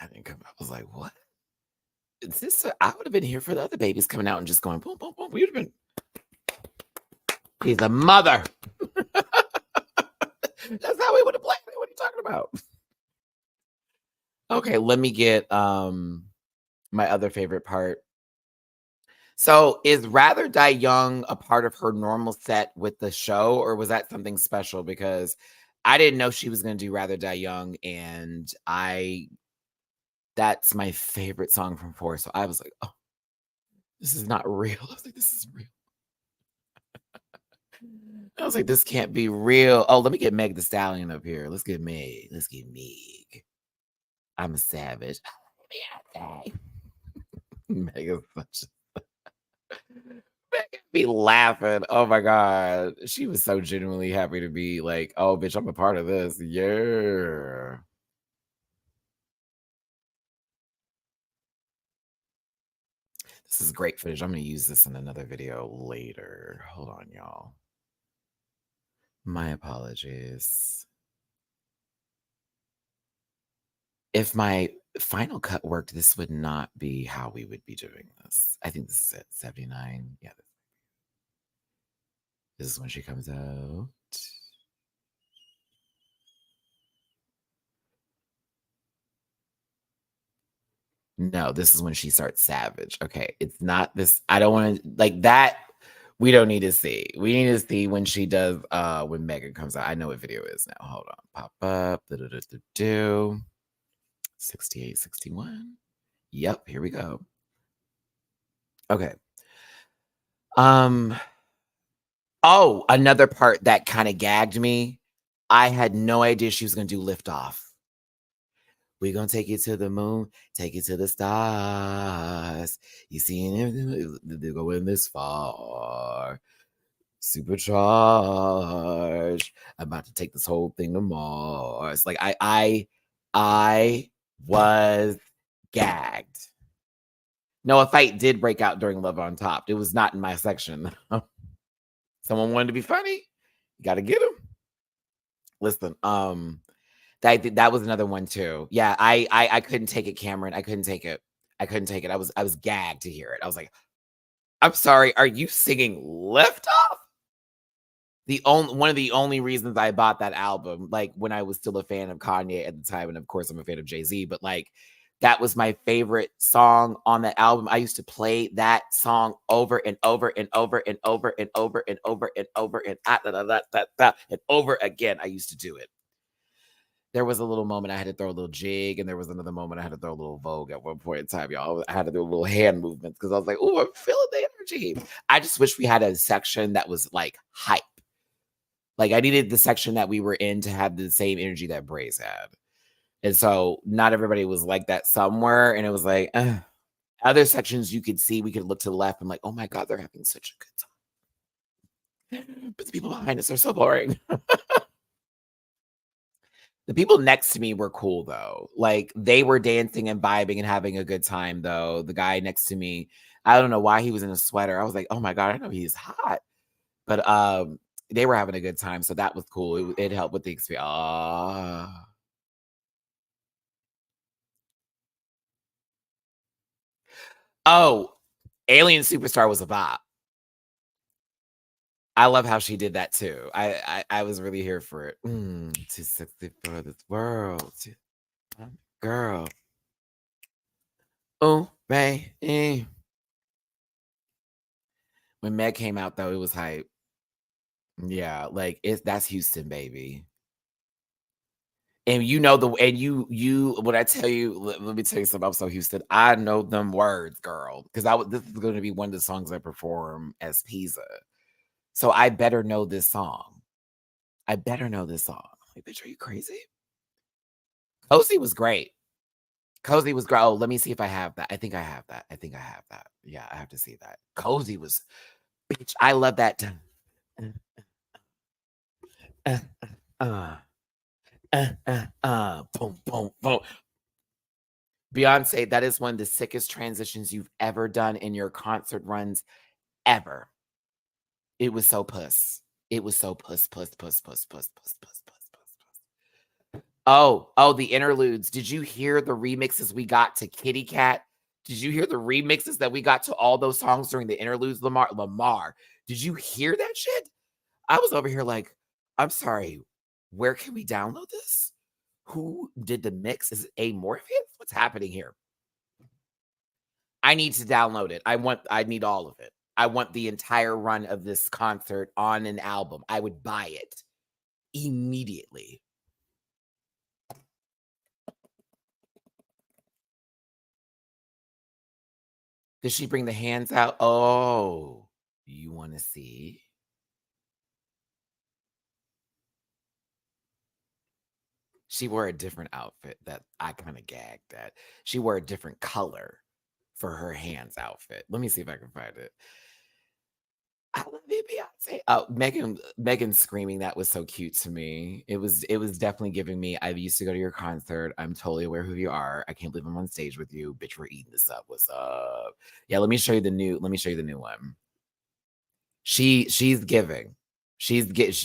I didn't come. I was like, what? Is this? I would have been here for the other babies coming out and just going boom, boom, boom. We would have been. He's a mother. That's how we would have played it. What are you talking about? Okay, let me get my other favorite part. So is Rather Die Young a part of her normal set with the show, or was that something special? Because I didn't know she was going to do Rather Die Young, and That's my favorite song from 4, so I was like, "Oh, this is not real." I was like, "This is real." I was like, "This can't be real." Oh, let me get Meg Thee Stallion up here. Let's get Meg. Let's get Meg. I'm a savage. Beyonce. Meg is such Meg be laughing. Oh my god. She was so genuinely happy to be like, "Oh, bitch, I'm a part of this." Yeah. This is great footage. I'm gonna use this in another video later. Hold on, y'all. My apologies. If my final cut worked, this would not be how we would be doing this. I think this is it. 79. Yeah, this is when she comes out. No, this is when she starts savage. Okay, it's not this. I don't want to like that. We don't need to see. We need to see when she does when Megan comes out. I know what video is now. Hold on. Pop up. 68, 61. Yep, here we go. Okay. Oh, another part that kind of gagged me. I had no idea she was gonna do lift off. We gonna take you to the moon, take you to the stars. You see everything they're going this far. Supercharged. I'm about to take this whole thing to Mars. Like I was gagged. No, a fight did break out during Love on Top. It was not in my section. Someone wanted to be funny. You got to get them. Listen, that was another one too. Yeah, I couldn't take it, Cameron. I couldn't take it. I couldn't take it. I was gagged to hear it. I was like, I'm sorry, are you singing Lift Off? One of the only reasons I bought that album, like when I was still a fan of Kanye at the time, and of course I'm a fan of Jay-Z, but like that was my favorite song on that album. I used to play that song over and over and over and over and over and over and over and and over again. I used to do it. There was a little moment I had to throw a little jig, and there was another moment I had to throw a little Vogue at one point in time, y'all. I had to do a little hand movements because I was like, "Oh, I'm feeling the energy." I just wish we had a section that was like hype. Like I needed the section that we were in to have the same energy that Braze had. And so not everybody was like that somewhere. And it was like, other sections you could see, we could look to the left and like, oh my God, they're having such a good time. But the people behind us are so boring. The people next to me were cool though. Like they were dancing and vibing and having a good time though. The guy next to me, I don't know why he was in a sweater. I was like, oh my God, I know he's hot. But they were having a good time. So that was cool. It helped with the experience. Oh, Alien Superstar was a bop. I love how she did that too. I was really here for it. Too sexy for this world. Girl. Oh, baby. When Meg came out though, it was hype. Yeah, like that's Houston, baby. And you know you when I tell you, let me tell you something. I'm so Houston. I know them words, girl. Because this is going to be one of the songs I perform as Pisa. So I better know this song. I better know this song. Like, bitch, are you crazy? Cozy was great. Cozy was great. Oh, let me see if I have that. I think I have that. I think I have that. Yeah, I have to see that. Cozy was, bitch. I love that. Uh, uh, boom, boom, boom. Beyonce, that is one of the sickest transitions you've ever done in your concert runs ever. It was so puss. It was so puss, puss, puss, puss, puss, puss, puss, puss, puss, puss. Oh, the interludes. Did you hear the remixes we got to Kitty Cat? Did you hear the remixes that we got to all those songs during the interludes? Lamar, did you hear that shit? I was over here like, I'm sorry, where can we download this? Who did the mix? Is it A Morpheus? What's happening here? I need to download it. I need all of it. I want the entire run of this concert on an album. I would buy it immediately. Did she bring the hands out? Oh, you want to see? She wore a different outfit that I kind of gagged at. She wore a different color for her hands outfit. Let me see if I can find it. I love you, Beyonce. Oh, Megan screaming, that was so cute to me. It was definitely giving me, I used to go to your concert. I'm totally aware who you are. I can't believe I'm on stage with you. Bitch, we're eating this up. What's up? Yeah, let me show you the new one. She's giving.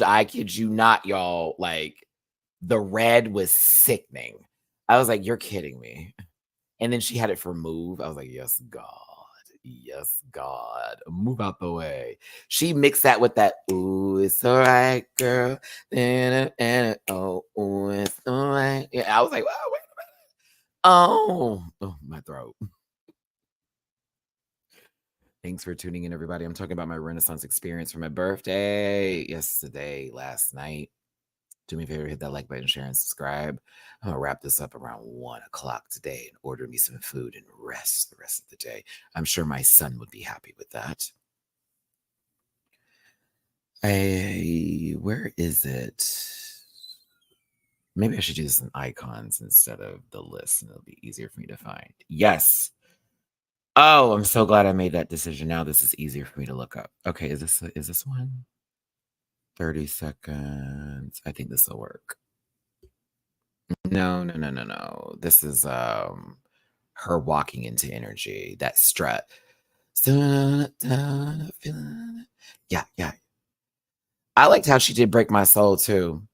I kid you not, y'all. Like the red was sickening. I was like, you're kidding me. And then she had it for Move. I was like, yes, God. Yes, God. Move out the way. She mixed that with that, ooh, it's all right, girl. Oh, ooh, it's all right. Yeah, I was like, oh, wait a minute. Oh, my throat. Thanks for tuning in, everybody. I'm talking about my Renaissance experience for my birthday yesterday, last night. Do me a favor, hit that like button, share, and subscribe. I'm gonna wrap this up around 1 o'clock today and order me some food and rest the rest of the day. I'm sure my son would be happy with that. Where is it? Maybe I should do this in icons instead of the list, and it'll be easier for me to find. Yes. Oh, I'm so glad I made that decision. Now this is easier for me to look up. Okay, is this one? 30 seconds. I think this will work. No. This is her walking into energy, that strut. Yeah. I liked how she did Break My Soul too.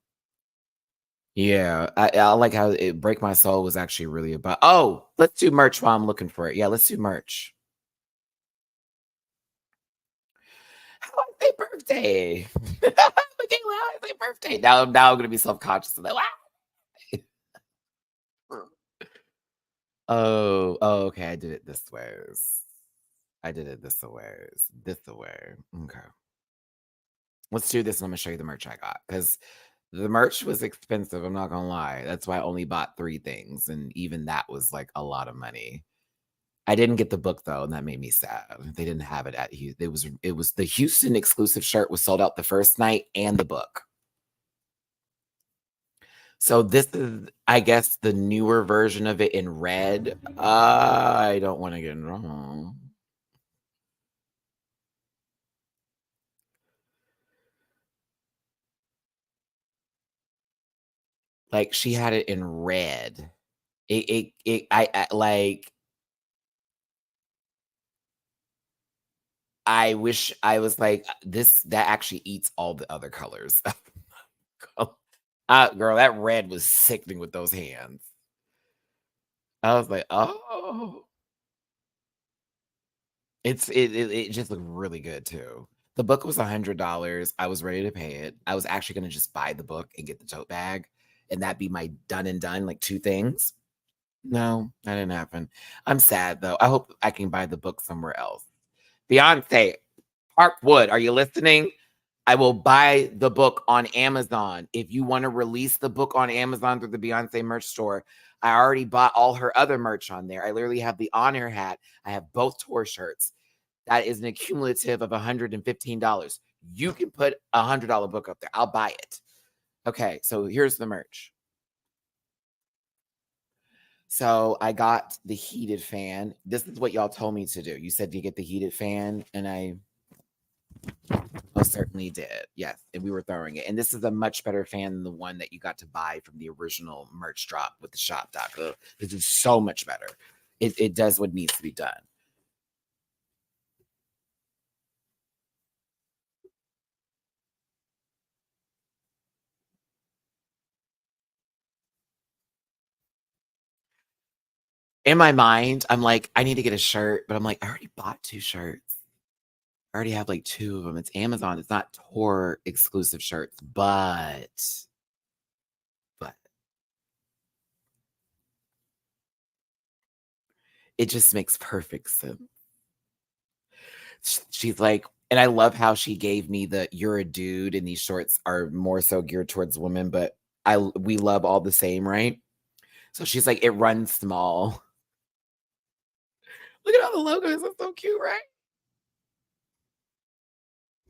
Yeah, I like how it Break My Soul was actually really about. Oh, let's do merch while I'm looking for it. Yeah, let's do merch. Happy birthday. Michaela, happy birthday. Now I'm gonna be self-conscious of that. Oh, okay. I did it this way. I did it this way. This way. Okay. Let's do this. And I'm gonna show you the merch I got because the merch was expensive. I'm not gonna lie. That's why I only bought 3 things, and even that was like a lot of money. I didn't get the book though, and that made me sad. They didn't have it at Houston. It was the Houston exclusive shirt was sold out the first night and the book. So this is, I guess, the newer version of it in red. I don't want to get it wrong. Like she had it in red. I like. I wish I was like this. That actually eats all the other colors. Girl, that red was sickening with those hands. I was like, oh, it just looked really good too. The book was $100. I was ready to pay it. I was actually gonna just buy the book and get the tote bag, and that be my done and done, like 2 things. No, that didn't happen. I'm sad though. I hope I can buy the book somewhere else. Beyonce, Parkwood, are you listening? I will buy the book on Amazon. If you want to release the book on Amazon through the Beyonce merch store, I already bought all her other merch on there. I literally have the On Air hat. I have both tour shirts. That is an accumulative of $115. You can put a $100 book up there. I'll buy it. Okay, so here's the merch. So I got the heated fan. This is what y'all told me to do. You said to get the heated fan, and I most certainly did. Yes, and we were throwing it. And this is a much better fan than the one that you got to buy from the original merch drop with the shop doc. This is so much better. It does what needs to be done. In my mind, I'm like, I need to get a shirt, but I'm like, I already bought 2 shirts. I already have like 2 of them. It's Amazon. It's not tour exclusive shirts, but it just makes perfect sense. She's like, and I love how she gave me the you're a dude, and these shorts are more so geared towards women, but we love all the same, right? So she's like, it runs small. Look at all the logos. That's so cute, right?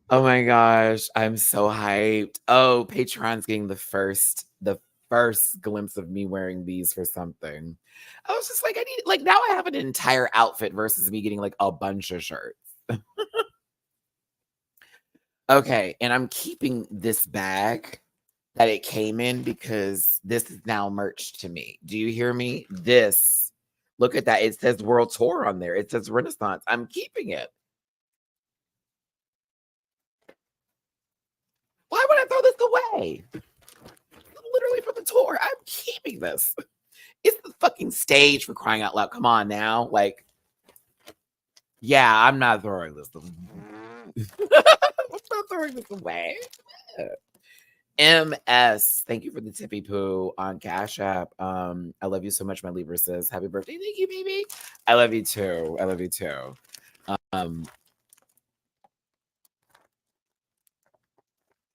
Oh my gosh, I'm so hyped. Oh, Patreon's getting the first glimpse of me wearing these for something. I was just like, I need like now I have an entire outfit versus me getting like a bunch of shirts. Okay, and I'm keeping this bag that it came in because this is now merch to me. Do you hear me? This. Look at that. It says World Tour on there. It says Renaissance. I'm keeping it. Why would I throw this away? Literally for the tour. I'm keeping this. It's the fucking stage for crying out loud. Come on now. Like, yeah, I'm not throwing this. I'm not throwing this away. MS, thank you for the tippy poo on Cash App. I love you so much, my Libra sis. Happy birthday. Thank you, baby. I love you too. I love you too. Um,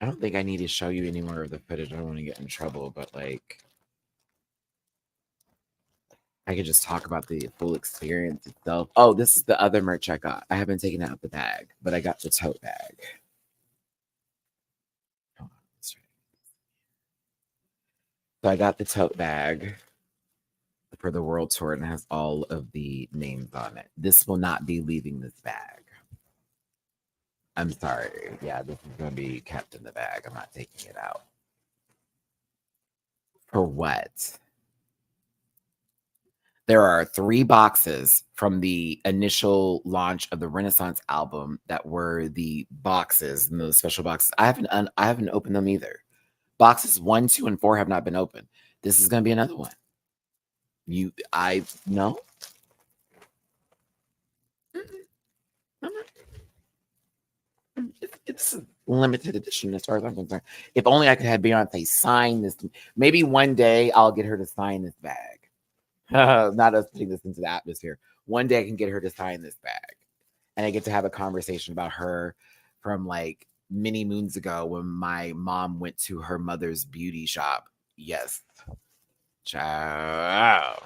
I don't think I need to show you any more of the footage. I don't want to get in trouble, but like I could just talk about the full experience itself. Oh, this is the other merch I got. I haven't taken out the bag, but I got the tote bag. Hold on, let's try. So I got the tote bag for the world tour and it has all of the names on it. This will not be leaving this bag. I'm sorry. Yeah, this is going to be kept in the bag. I'm not taking it out. For what? There are 3 boxes from the initial launch of the Renaissance album that were the boxes and those special boxes. I haven't opened them either. Boxes 1, 2, and 4 have not been opened. This is going to be another one. I no. It's a limited edition as far as I'm concerned. If only I could have Beyonce sign this. Maybe one day I'll get her to sign this bag. Not us putting this into the atmosphere. One day I can get her to sign this bag. And I get to have a conversation about her from like many moons ago when my mom went to her mother's beauty shop. Yes. Ciao.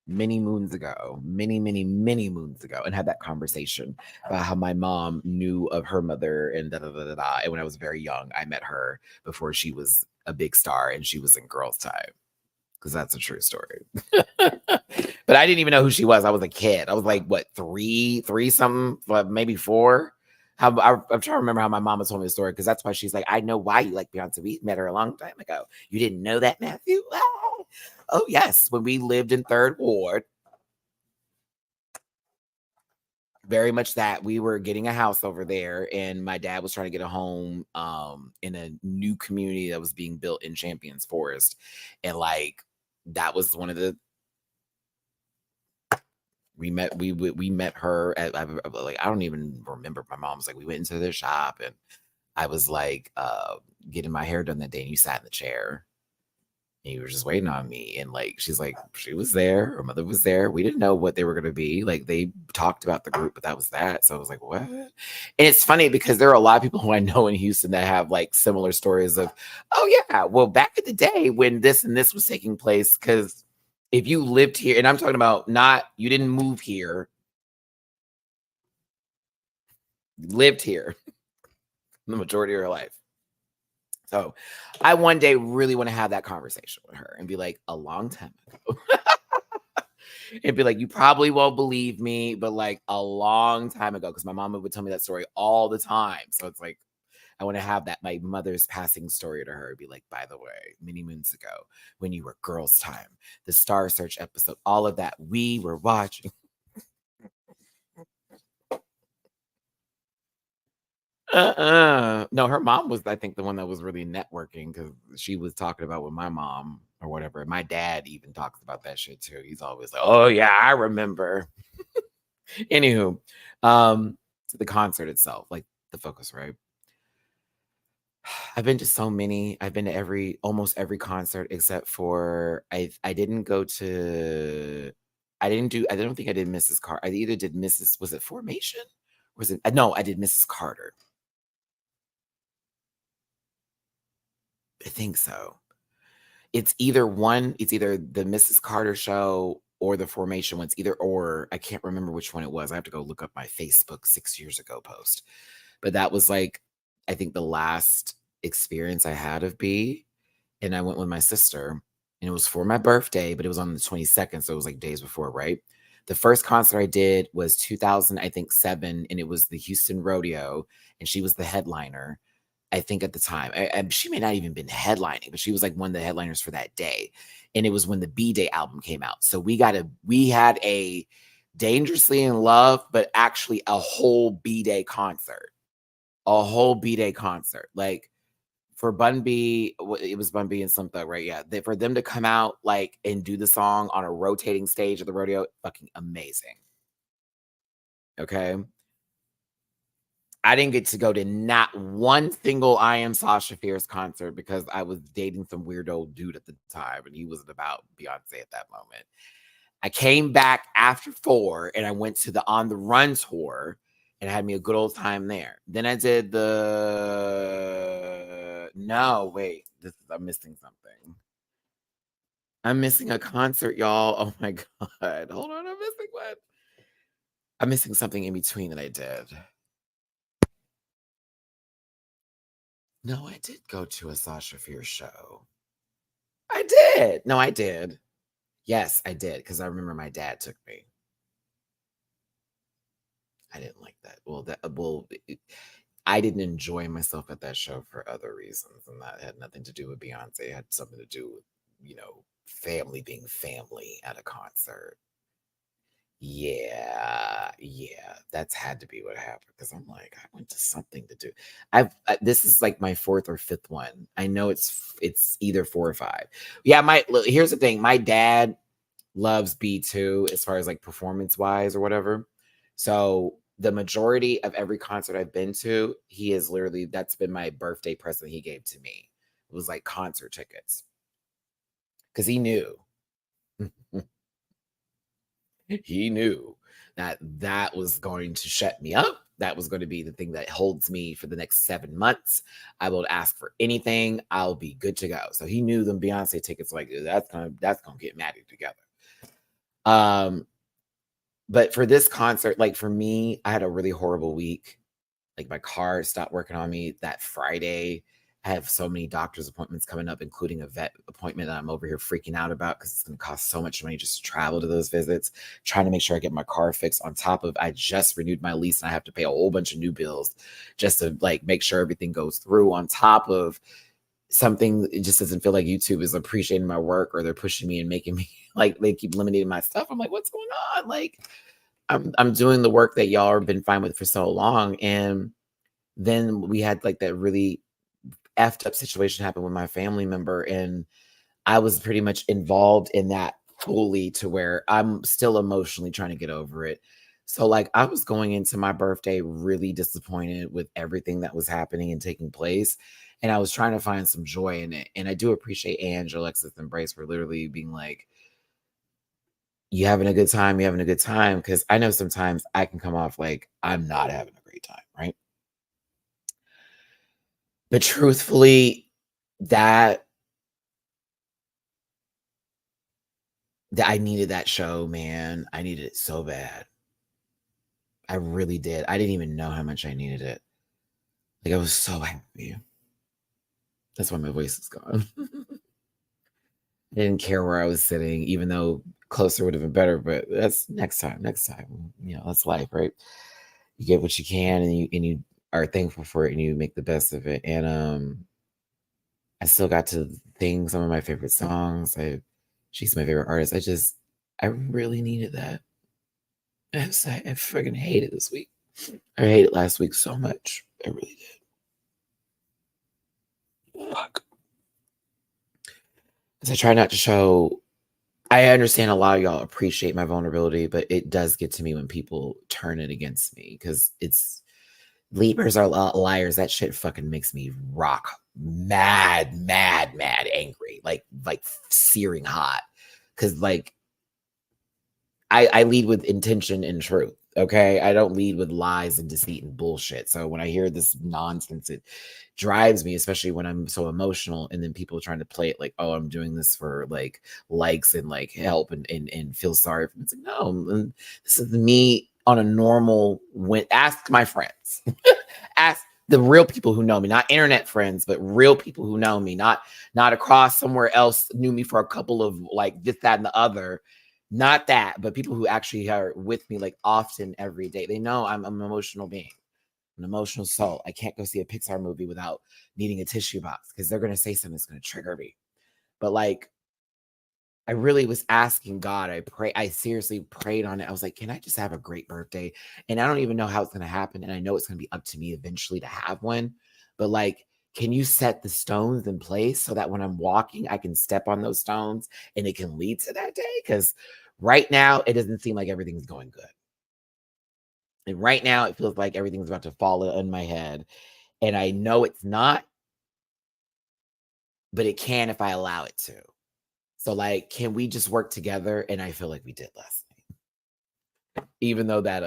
Many moons ago, many moons ago, and had that conversation about how my mom knew of her mother and da da da da da. And when I was very young, I met her before she was a big star and she was in Girls Time because that's a true story. But I didn't even know who she was. I was a kid. I was like, what, three something, maybe 4. I'm trying to remember how my mama told me the story because that's why she's like, I know why you like Beyonce. We met her a long time ago. You didn't know that, Matthew? Oh, yes. When we lived in 3rd Ward, very much that we were getting a house over there and my dad was trying to get a home in a new community that was being built in Champions Forest. And like, that was one of the we met her at like I don't even remember. My mom's like we went into their shop and I was like getting my hair done that day and you sat in the chair and you were just waiting on me and like she's like she was there, her mother was there. We didn't know what they were going to be. Like they talked about the group, but that was that. So I was like, what? And it's funny because there are a lot of people who I know in Houston that have like similar stories of, oh yeah, well back in the day when this and this was taking place, because if you lived here, and I'm talking about not, you didn't move here, you lived here the majority of your life. So I one day really want to have that conversation with her and be like, a long time ago. And be like, you probably won't believe me, but like a long time ago, because my mama would tell me that story all the time. So it's like, I want to have that, my mother's passing story to her. Be like, by the way, many moons ago, when you were Girls Time, the Star Search episode, all of that, we were watching. No, her mom was, I think, the one that was really networking because she was talking about with my mom or whatever. My dad even talks about that shit too. He's always like, "Oh yeah, I remember." Anywho, the concert itself, like the focus, right? I've been to so many. I've been to almost every concert except for I didn't go to I don't think I did Mrs. Carter. I either did Mrs. Was it Formation? Was it no, I did Mrs. Carter. I think so. It's either the Mrs. Carter show or the Formation ones, either or. I can't remember which one it was. I have to go look up my Facebook 6 years ago post. But that was like, I think the last experience I had of B. And I went with my sister, and it was for my birthday, but it was on the 22nd. So it was like days before, right? The first concert I did was 2000, I think 7, and it was the Houston Rodeo, and she was the headliner. I think at the time, and she may not even been headlining, but she was like one of the headliners for that day. And it was when the B-Day album came out. So we had a Dangerously in Love, but actually a whole B-Day concert. A whole B-Day concert. Like for Bun B, it was Bun B and Slim Thug, right? Yeah. For them to come out like and do the song on a rotating stage of the rodeo, fucking amazing. Okay. I didn't get to go to not one single I Am Sasha Fierce concert because I was dating some weird old dude at the time and he wasn't about Beyonce at that moment. I came back after 4 and I went to the On the Run tour and had me a good old time there. Then I did no, wait, I'm missing something. I'm missing a concert, y'all. Oh my God. Hold on, I'm missing what? I'm missing something in between that I did. No, I did go to a Sasha Fierce show. I did. No, I did. Yes, I did, because I remember my dad took me. I didn't like that. I didn't enjoy myself at that show for other reasons, and that had nothing to do with Beyonce. It had something to do with, family being family at a concert. Yeah, that's had to be what happened because I'm like, I went to something to do. This is like my 4th or 5th one. I know it's either 4 or 5. Yeah, here's the thing. My dad loves B2 as far as like performance wise or whatever. So the majority of every concert I've been to, that's been my birthday present he gave to me. It was like concert tickets because he knew. He knew that was going to shut me up. That was going to be the thing that holds me for the next 7 months. I will ask for anything. I'll be good to go. So he knew them Beyonce tickets, like that's gonna get Matty together. But for this concert, like for me, I had a really horrible week. Like my car stopped working on me that Friday. I have so many doctor's appointments coming up, including a vet appointment that I'm over here freaking out about because it's going to cost so much money just to travel to those visits. Trying to make sure I get my car fixed on top of I just renewed my lease and I have to pay a whole bunch of new bills just to like make sure everything goes through on top of something. It just doesn't feel like YouTube is appreciating my work or they're pushing me and making me like they keep limiting my stuff. I'm like, what's going on? Like I'm doing the work that y'all have been fine with for so long. And then we had like that really effed up situation happen with my family member. And I was pretty much involved in that fully to where I'm still emotionally trying to get over it. So like I was going into my birthday really disappointed with everything that was happening and taking place. And I was trying to find some joy in it. And I do appreciate Angela, Alexis, and Brace for literally being like, you having a good time, you having a good time. Because I know sometimes I can come off like I'm not having a great time, right? But truthfully, that I needed that show, man. I needed it so bad. I really did. I didn't even know how much I needed it. Like I was so happy. That's why my voice is gone. I didn't care where I was sitting, even though closer would have been better. But that's next time. Next time, that's life, right? You get what you can, and you are thankful for it, and you make the best of it. And I still got to sing some of my favorite songs. She's my favorite artist. I really needed that. I freaking hate it this week. I hated last week so much. I really did. Fuck. Because I try not to show. I understand a lot of y'all appreciate my vulnerability, but it does get to me when people turn it against me because Libras are liars. That shit fucking makes me rock mad angry, like searing hot. Because like I lead with intention and truth. Okay. I don't lead with lies and deceit and bullshit. So when I hear this nonsense, it drives me, especially when I'm so emotional. And then people trying to play it like, oh, I'm doing this for like likes and like help and feel sorry for me. It's like, no, this is me on a normal ask my friends. Ask the real people who know me, not internet friends, but real people who know me, not across somewhere else, knew me for a couple of like this, that, and the other. Not that, but people who actually are with me like often every day. They know I'm an emotional being, an emotional soul. I can't go see a Pixar movie without needing a tissue box because they're gonna say something that's gonna trigger me. But like I really was asking God. I seriously prayed on it. I was like, can I just have a great birthday? And I don't even know how it's gonna happen. And I know it's gonna be up to me eventually to have one. But like, can you set the stones in place so that when I'm walking, I can step on those stones and it can lead to that day? Because right now it doesn't seem like everything's going good. And right now it feels like everything's about to fall on my head. And I know it's not, but it can if I allow it to. So like, can we just work together? And I feel like we did last night. Even though that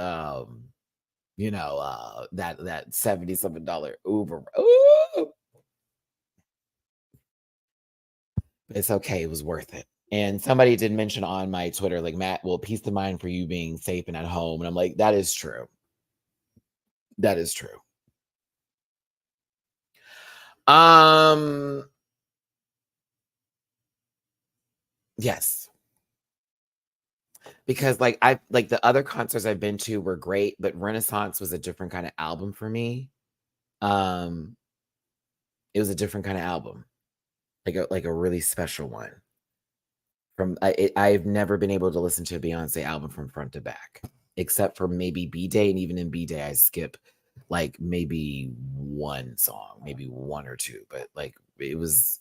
that $77 Uber. Ooh, it's okay. It was worth it. And somebody did mention on my Twitter, like, Matt, well, peace of mind for you being safe and at home. And I'm like, that is true. That is true. Um, yes. Because like I like the other concerts I've been to were great, but Renaissance was a different kind of album for me. Um, it was a different kind of album, like a really special one. I've never been able to listen to a Beyonce album from front to back, except for maybe B Day, and even in B Day, I skip like maybe one song, maybe one or two, but like it was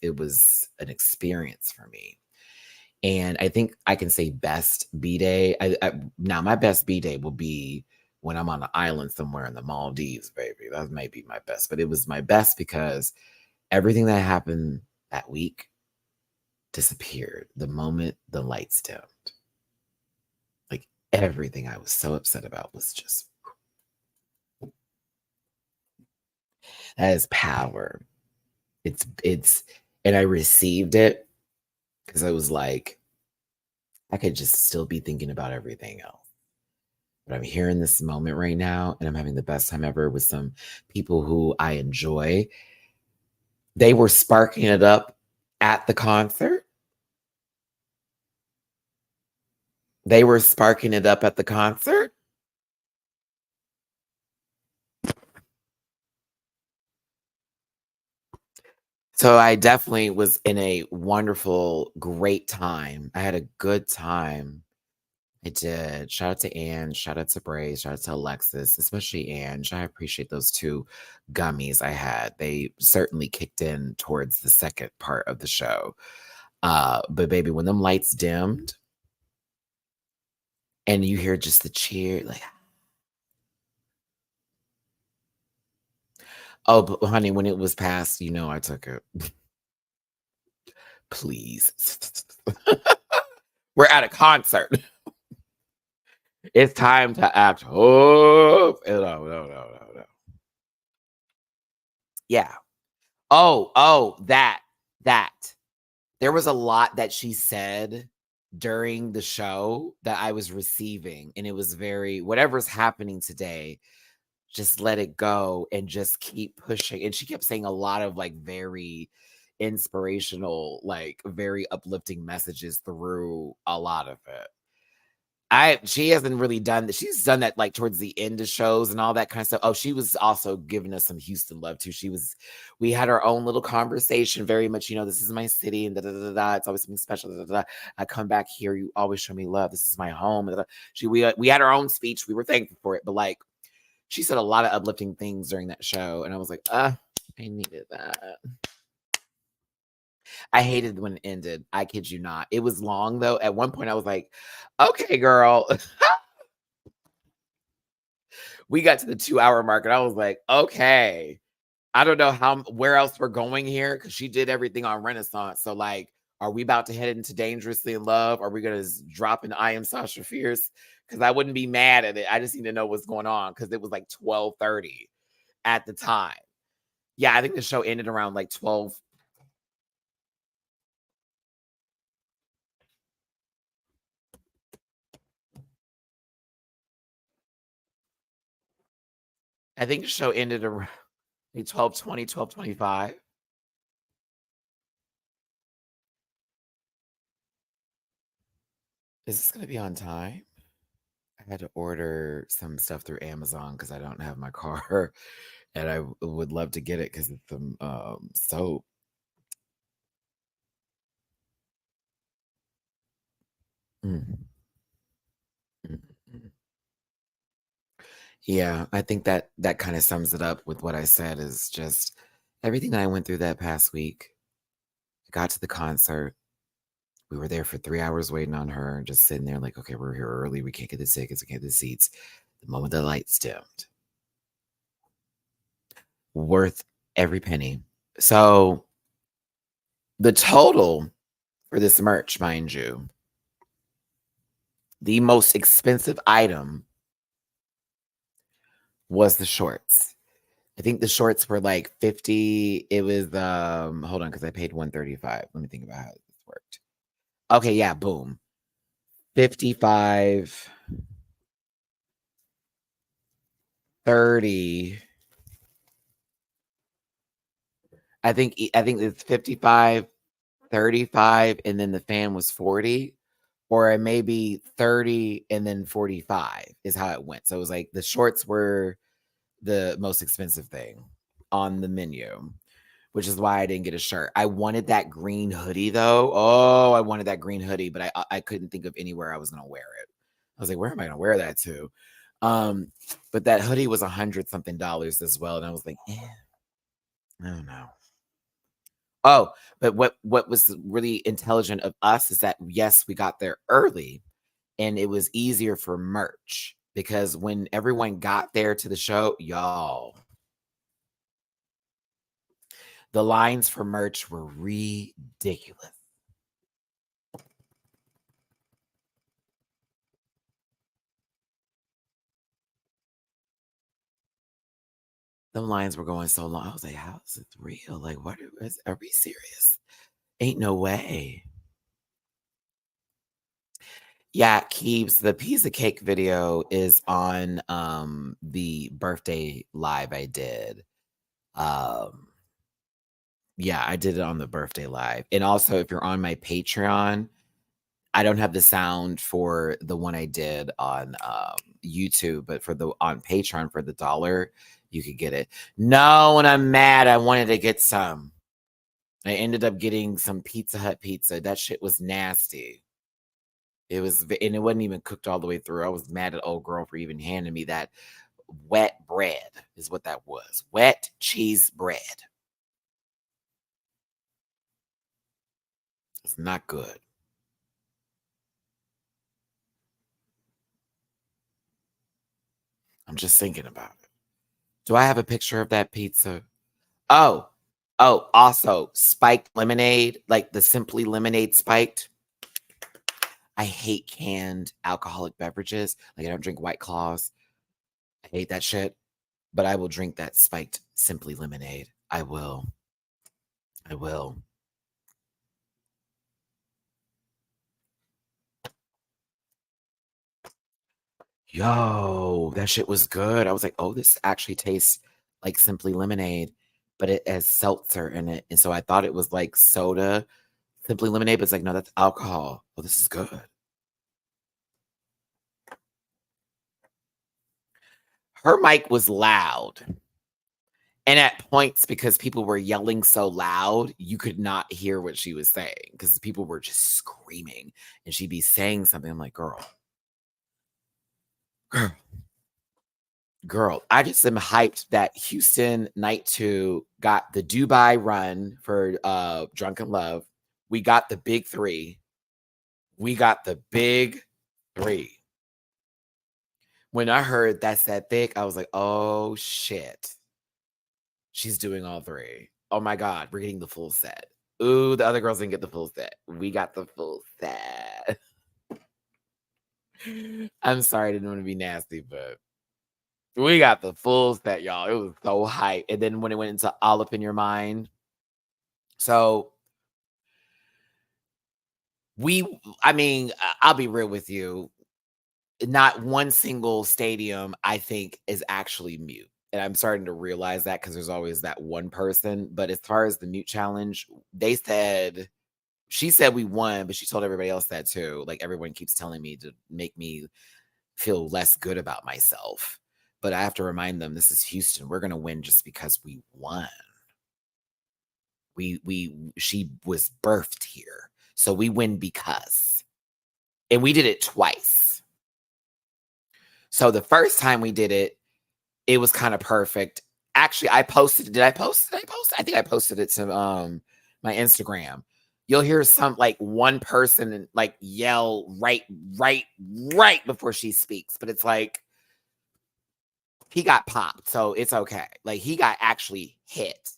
an experience for me. And I think I can say best B Day. Now my best B Day will be when I'm on an island somewhere in the Maldives, baby. That might be my best, but it was my best because everything that happened that week disappeared the moment the lights dimmed. Like everything I was so upset about was just that is power. It's and I received it because I was like, I could just still be thinking about everything else. But I'm here in this moment right now and I'm having the best time ever with some people who I enjoy. They were sparking it up at the concert. They were sparking it up at the concert. So I definitely was in a wonderful, great time. I had a good time. I did. Shout out to Anne, shout out to Bray, shout out to Alexis, especially Ange. I appreciate those 2 gummies I had. They certainly kicked in towards the second part of the show. But baby, when them lights dimmed and you hear just the cheer, like, oh, but honey, when it was past, I took it. Please. We're at a concert. It's time to act. Oh, no. Yeah. That. There was a lot that she said during the show that I was receiving, and it was very whatever's happening today, just let it go and just keep pushing. And she kept saying a lot of like very inspirational, like very uplifting messages through a lot of it. She hasn't really done that. She's done that like towards the end of shows and all that kind of stuff. Oh, she was also giving us some Houston love too. We had our own little conversation, very much, this is my city and da da da da. It's always something special. Da, da, da. I come back here, you always show me love. This is my home. Da, da. We had our own speech. We were thankful for it, but like she said a lot of uplifting things during that show, and I was like, I needed that. I hated when it ended. I kid you not. It was long though. At one point, I was like, okay, girl. We got to the 2-hour mark and I was like, okay, I don't know where else we're going here because she did everything on Renaissance. So like, Are we about to head into Dangerously in Love? Are we gonna drop an I Am Sasha Fierce? Because I wouldn't be mad at it. I just need to know what's going on because it was like 12:30 at the time. Yeah, I think the show ended around like 12. I think the show ended around like 12:20, 12:25. Is this gonna be on time? I had to order some stuff through Amazon because I don't have my car, and I would love to get it because it's the soap. Mm. Mm, mm. Yeah, I think that that kind of sums it up with what I said is just everything that I went through that past week. I got to the concert. We were there for 3 hours waiting on her, just sitting there like, okay, we're here early. We can't get the tickets. We can't get the seats. The moment the lights dimmed, worth every penny. So the total for this merch, mind you, the most expensive item was the shorts. I think the shorts were like 50. It was hold on, because I paid 135. Let me think about how this worked. Okay, yeah, boom. 55, 30. I think it's 55, 35, and then the fan was 40. Or it may be 30 and then 45 is how it went. So it was like the shorts were the most expensive thing on the menu, which is why I didn't get a shirt. I wanted that green hoodie though. Oh, I wanted that green hoodie, but I couldn't think of anywhere I was gonna wear it. I was like, where am I gonna wear that to? But that hoodie was $100 something as well, and I was like, I don't know. Oh, but what was really intelligent of us is that yes, we got there early, and it was easier for merch because when everyone got there to the show, y'all, the lines for merch were ridiculous. The lines were going so long. I was like, how is it real? Like, are we serious? Ain't no way. Yeah, Keeps the pizza cake video is on the birthday live I did. Um yeah, I did it on the birthday live. And also if you're on my Patreon, I don't have the sound for the one I did on YouTube, but for the on Patreon for the dollar, you could get it. No, and I'm mad. I wanted to get some. I ended up getting some Pizza Hut pizza. That shit was nasty. It was, and it wasn't even cooked all the way through. I was mad at old girl for even handing me that wet bread, is what that was. Wet cheese bread. It's not good. I'm just thinking about it. Do I have a picture of that pizza? Oh, oh, also spiked lemonade, like the Simply Lemonade spiked. I hate canned alcoholic beverages. Like I don't drink White Claws. I hate that shit. But I will drink that spiked Simply Lemonade. I will. I will. Yo, that shit was good. I was like, oh, this actually tastes like Simply Lemonade, but it has seltzer in it. And so I thought it was like soda, Simply Lemonade, but it's like, no, that's alcohol. Oh, this is good. Her mic was loud. And at points, because people were yelling so loud, you could not hear what she was saying because people were just screaming. And she'd be saying something. I'm like, girl, girl. I just am hyped that Houston Night 2 got the Dubai run for Drunken Love. We got the big three. We got the big three. When I heard That's That Thick, I was like, oh shit. She's doing all three. Oh my God, we're getting the full set. Ooh, the other girls didn't get the full set. We got the full set. I'm sorry, I didn't want to be nasty, but we got the full set, y'all. It was so hype. And then when it went into All Up in Your Mind, so I mean, I'll be real with you. Not one single stadium, I think, is actually mute. And I'm starting to realize that because there's always that one person. But as far as the mute challenge, she said we won, but she told everybody else that too. Like everyone keeps telling me to make me feel less good about myself. But I have to remind them this is Houston. We're gonna win just because we won. She was birthed here. So we win because. And we did it twice. So the first time we did it, it was kind of perfect. Actually, I posted. Did I post? I think I posted it to my Instagram. You'll hear some like one person like yell right before she speaks, but it's like he got popped, so it's okay. Like he got actually hit,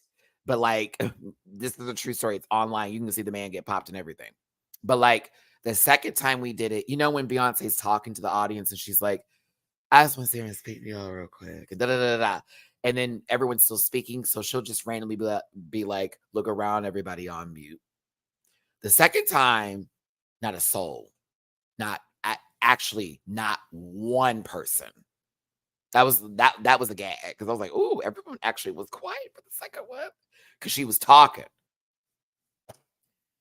but like this is a true story. It's online. You can see the man get popped and everything. But like the second time we did it, you know when Beyonce's talking to the audience and she's like, I just want to sit here and speak to y'all real quick. Da, da, da, da. And then everyone's still speaking. So she'll just randomly be like, look around, everybody on mute. The second time, not a soul. Actually, not one person. That was a gag. Because I was like, ooh, everyone actually was quiet for the second one. Because she was talking.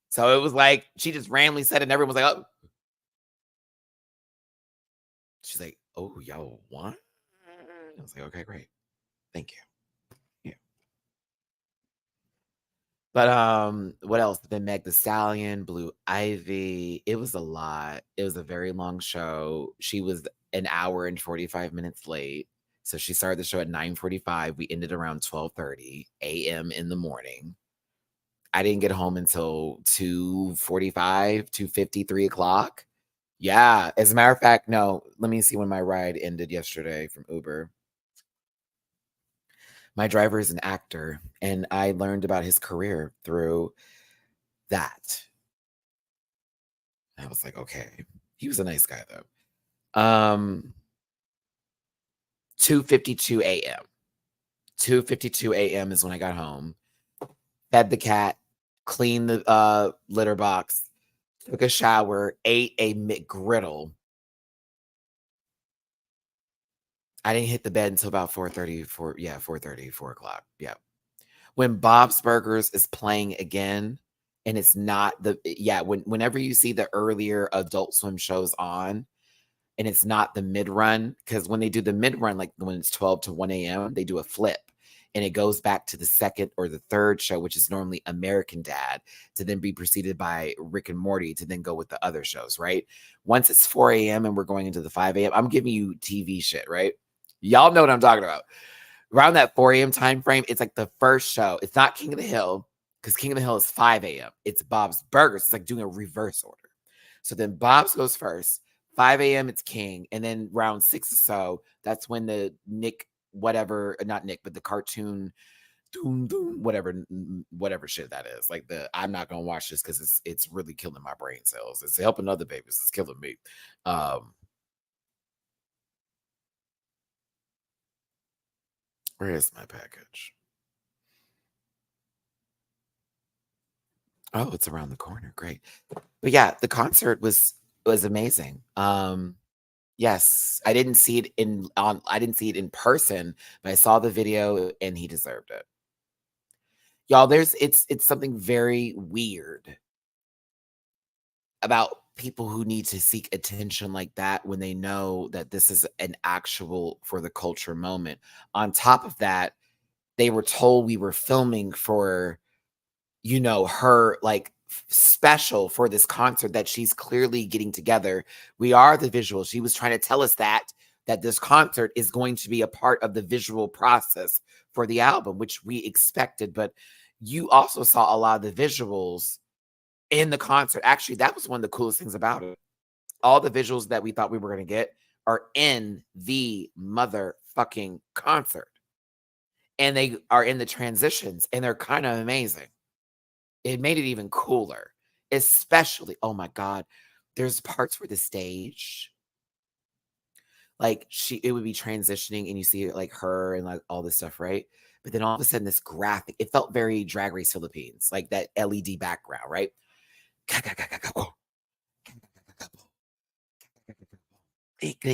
So it was like she just randomly said it, and everyone was like, oh. She's like, oh, y'all won? I was like, okay, great. Thank you. But what else? Then Meg Thee Stallion, Blue Ivy. It was a lot. It was a very long show. She was an hour and 45 minutes late. So she started the show at 9:45. We ended around 12:30 a.m. in the morning. I didn't get home until 2:45, 2:50, 3:00. Yeah. As a matter of fact, no, let me see when my ride ended yesterday from Uber. My driver is an actor, and I learned about his career through that. I was like, okay. He was a nice guy though. 2:52 a.m. 2:52 a.m. is when I got home. Fed the cat, cleaned the litter box, took a shower, ate a McGriddle. I didn't hit the bed until about 4:30, 4:30, 4:00. Yeah. When Bob's Burgers is playing again, and it's not whenever you see the earlier Adult Swim shows on, and it's not the mid run, because when they do the mid run, like when it's 12 to 1 a.m., they do a flip and it goes back to the second or the third show, which is normally American Dad, to then be preceded by Rick and Morty, to then go with the other shows, right? Once it's 4 a.m. and we're going into the 5 a.m., I'm giving you TV shit, right? Y'all know what I'm talking about. Around that 4 a.m. time frame, it's like the first show. It's not King of the Hill, because King of the Hill is 5 a.m. It's Bob's Burgers. It's like doing a reverse order. So then Bob's goes first. 5 a.m. it's King. And then round 6 or so, that's when the Nick, whatever, not Nick, but the cartoon, whatever shit that is. Like I'm not gonna watch this because it's really killing my brain cells. It's helping other babies. It's killing me. Where is my package? Oh, it's around the corner. Great. But yeah, the concert was amazing. Yes, I didn't see it in person, but I saw the video and he deserved it. Y'all, it's something very weird about people who need to seek attention like that when they know that this is an actual for the culture moment. On top of that, they were told we were filming for her like special for this concert that she's clearly getting together. We are the visuals. She was trying to tell us that this concert is going to be a part of the visual process for the album, which we expected. But you also saw a lot of the visuals in the concert. Actually, that was one of the coolest things about it. All the visuals that we thought we were going to get are in the motherfucking concert. And they are in the transitions, and they're kind of amazing. It made it even cooler, especially oh my god, there's parts where the stage, like, it would be transitioning and you see, like, her and, like, all this stuff, right? But then all of a sudden this graphic it felt very Drag Race Philippines, like that LED background, right? Click, click,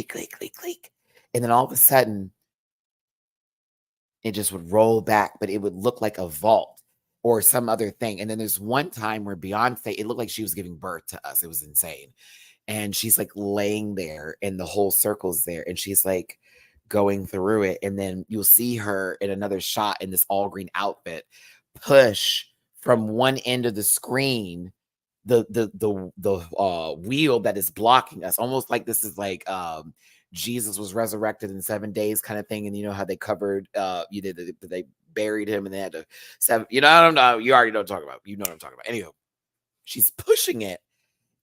click, click, click. And then all of a sudden, it just would roll back, but it would look like a vault or some other thing. And then there's one time where Beyonce, it looked like she was giving birth to us. It was insane. And she's like laying there and the whole circle's there. And she's like going through it. And then you'll see her in another shot in this all green outfit push from one end of the screen the wheel that is blocking us, almost like this is like Jesus was resurrected in 7 days kind of thing. And you know how they covered you did they buried him and they had to seven, you know, I don't know. You already know what I'm talking about. You know what I'm talking about. Anywho, she's pushing it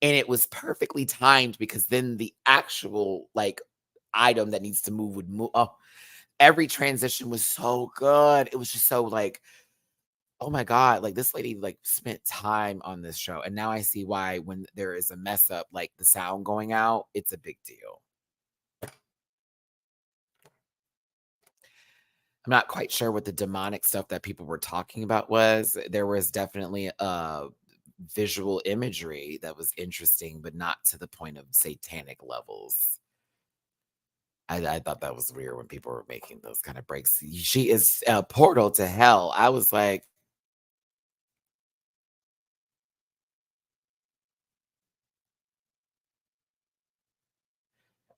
and it was perfectly timed because then the actual like item that needs to move would move. Oh, every transition was so good. It was just so like, oh my god, like this lady like spent time on this show. And now I see why when there is a mess up, like the sound going out, it's a big deal. I'm not quite sure what the demonic stuff that people were talking about was. There was definitely visual imagery that was interesting, but not to the point of satanic levels. I thought that was weird when people were making those kind of breaks. She is a portal to hell. I was like,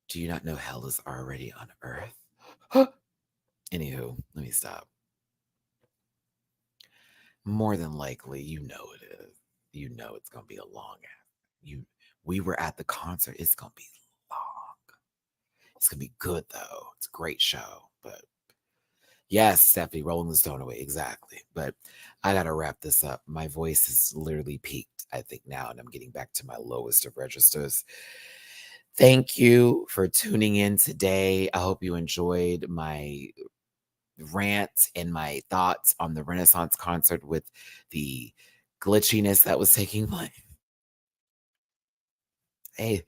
do you not know hell is already on earth? Anywho, let me stop. More than likely, you know it is. You know it's gonna be a long ass. You we were at the concert. It's gonna be long. It's gonna be good though. It's a great show. But yes, Stephanie, rolling the stone away. Exactly. But I gotta wrap this up. My voice is literally peaked, I think, now, and I'm getting back to my lowest of registers. Thank you for tuning in today. I hope you enjoyed my rant and my thoughts on the Renaissance concert with the glitchiness that was taking place. Hey,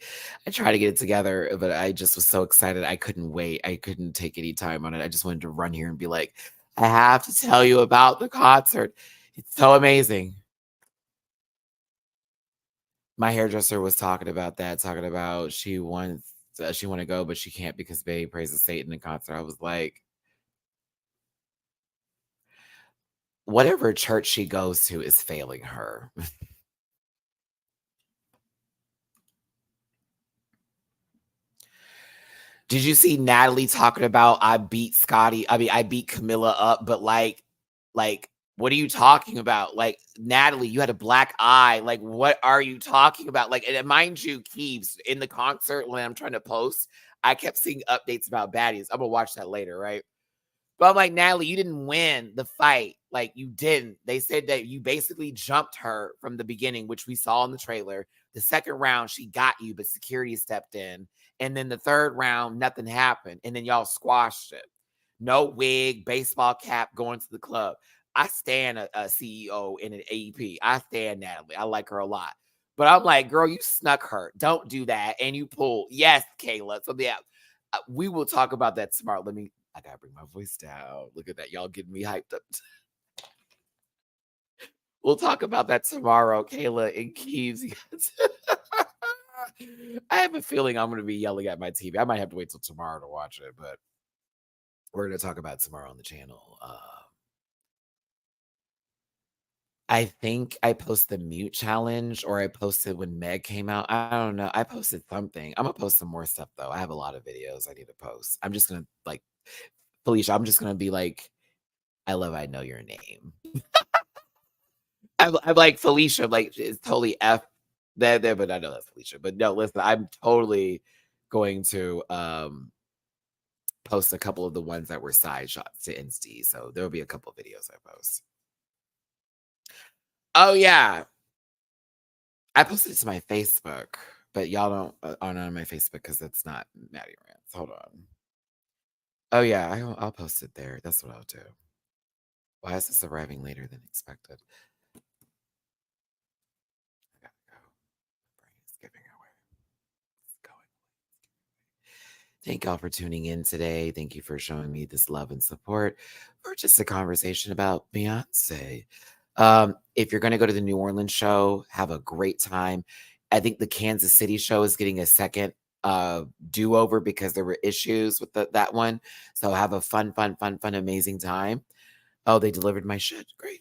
I tried to get it together, but I just was so excited. I couldn't wait. I couldn't take any time on it. I just wanted to run here and be like, I have to tell you about the concert. It's so amazing. My hairdresser was talking about that, talking about she want to go, but she can't because Babe praises Satan in concert. I was like, whatever church she goes to is failing her. Did you see Natalie talking about I beat Scotty? I mean, I beat Camilla up, but like, what are you talking about? Like, Natalie, you had a black eye. Like, what are you talking about? Like, and mind you, Keeves in the concert when I'm trying to post, I kept seeing updates about baddies. I'm gonna watch that later, right? But I'm like, Natalie, you didn't win the fight. Like, you didn't. They said that you basically jumped her from the beginning, which we saw in the trailer. The second round, she got you, but security stepped in. And then the third round, nothing happened. And then y'all squashed it. No wig, baseball cap, going to the club. I stand a CEO in an AEP. I stand Natalie. I like her a lot. But I'm like, girl, you snuck her. Don't do that. And you pulled. Yes, Kayla. So yeah, we will talk about that tomorrow. I gotta bring my voice down. Look at that. Y'all getting me hyped up. We'll talk about that tomorrow, Kayla and Keeves. I have a feeling I'm gonna be yelling at my TV. I might have to wait till tomorrow to watch it, but we're gonna talk about it tomorrow on the channel. I think I posted the mute challenge or I posted when Meg came out. I don't know. I posted something. I'm gonna post some more stuff though. I have a lot of videos I need to post. I'm just gonna like Felicia, I'm just gonna be like, I love I know your name. I'm like Felicia, like it's totally F there, but I know that's Felicia. But no, listen, I'm totally going to post a couple of the ones that were side shots to Insta. So there'll be a couple of videos I post. Oh yeah. I posted it to my Facebook, but y'all don't aren't on my Facebook because it's not Matty-Rants. Hold on. Oh yeah, I'll post it there. That's what I'll do. Why is this arriving later than expected? Thank y'all for tuning in today. Thank you for showing me this love and support for just a conversation about Beyonce. If you're going to go to the New Orleans show, have a great time. I think the Kansas City show is getting a second do-over because there were issues with that one. So have a fun, amazing time. Oh, they delivered my shit. Great.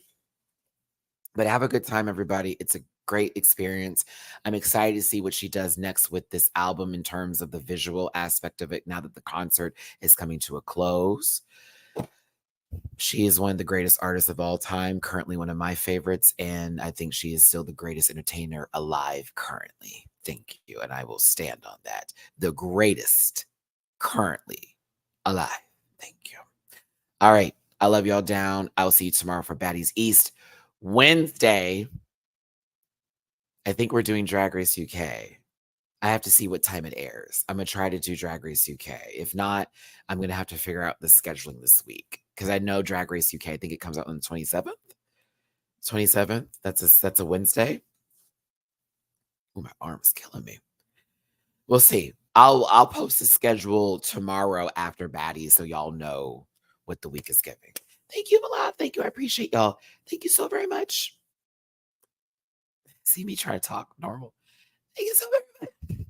But have a good time, everybody. It's a great experience. I'm excited to see what she does next with this album in terms of the visual aspect of it now that the concert is coming to a close. She is one of the greatest artists of all time, currently one of my favorites, and I think she is still the greatest entertainer alive currently. Thank you, and I will stand on that. The greatest currently alive. Thank you. All right. I love y'all down. I will see you tomorrow for Baddies East. Wednesday, I think we're doing Drag Race UK. I have to see what time it airs. I'm going to try to do Drag Race UK. If not, I'm going to have to figure out the scheduling this week because I know Drag Race UK, I think it comes out on the 27th. 27th. That's a Wednesday. Oh, my arm's killing me. We'll see. I'll post the schedule tomorrow after Baddies so y'all know what the week is giving. Thank you a lot. Thank you. I appreciate y'all. Thank you so very much. See me try to talk normal. Thank you so very much.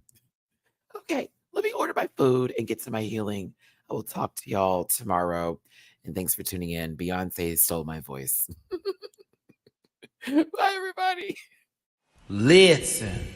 Okay, let me order my food and get to my healing. I will talk to y'all tomorrow. And thanks for tuning in. Beyonce stole my voice. Bye, everybody. Listen.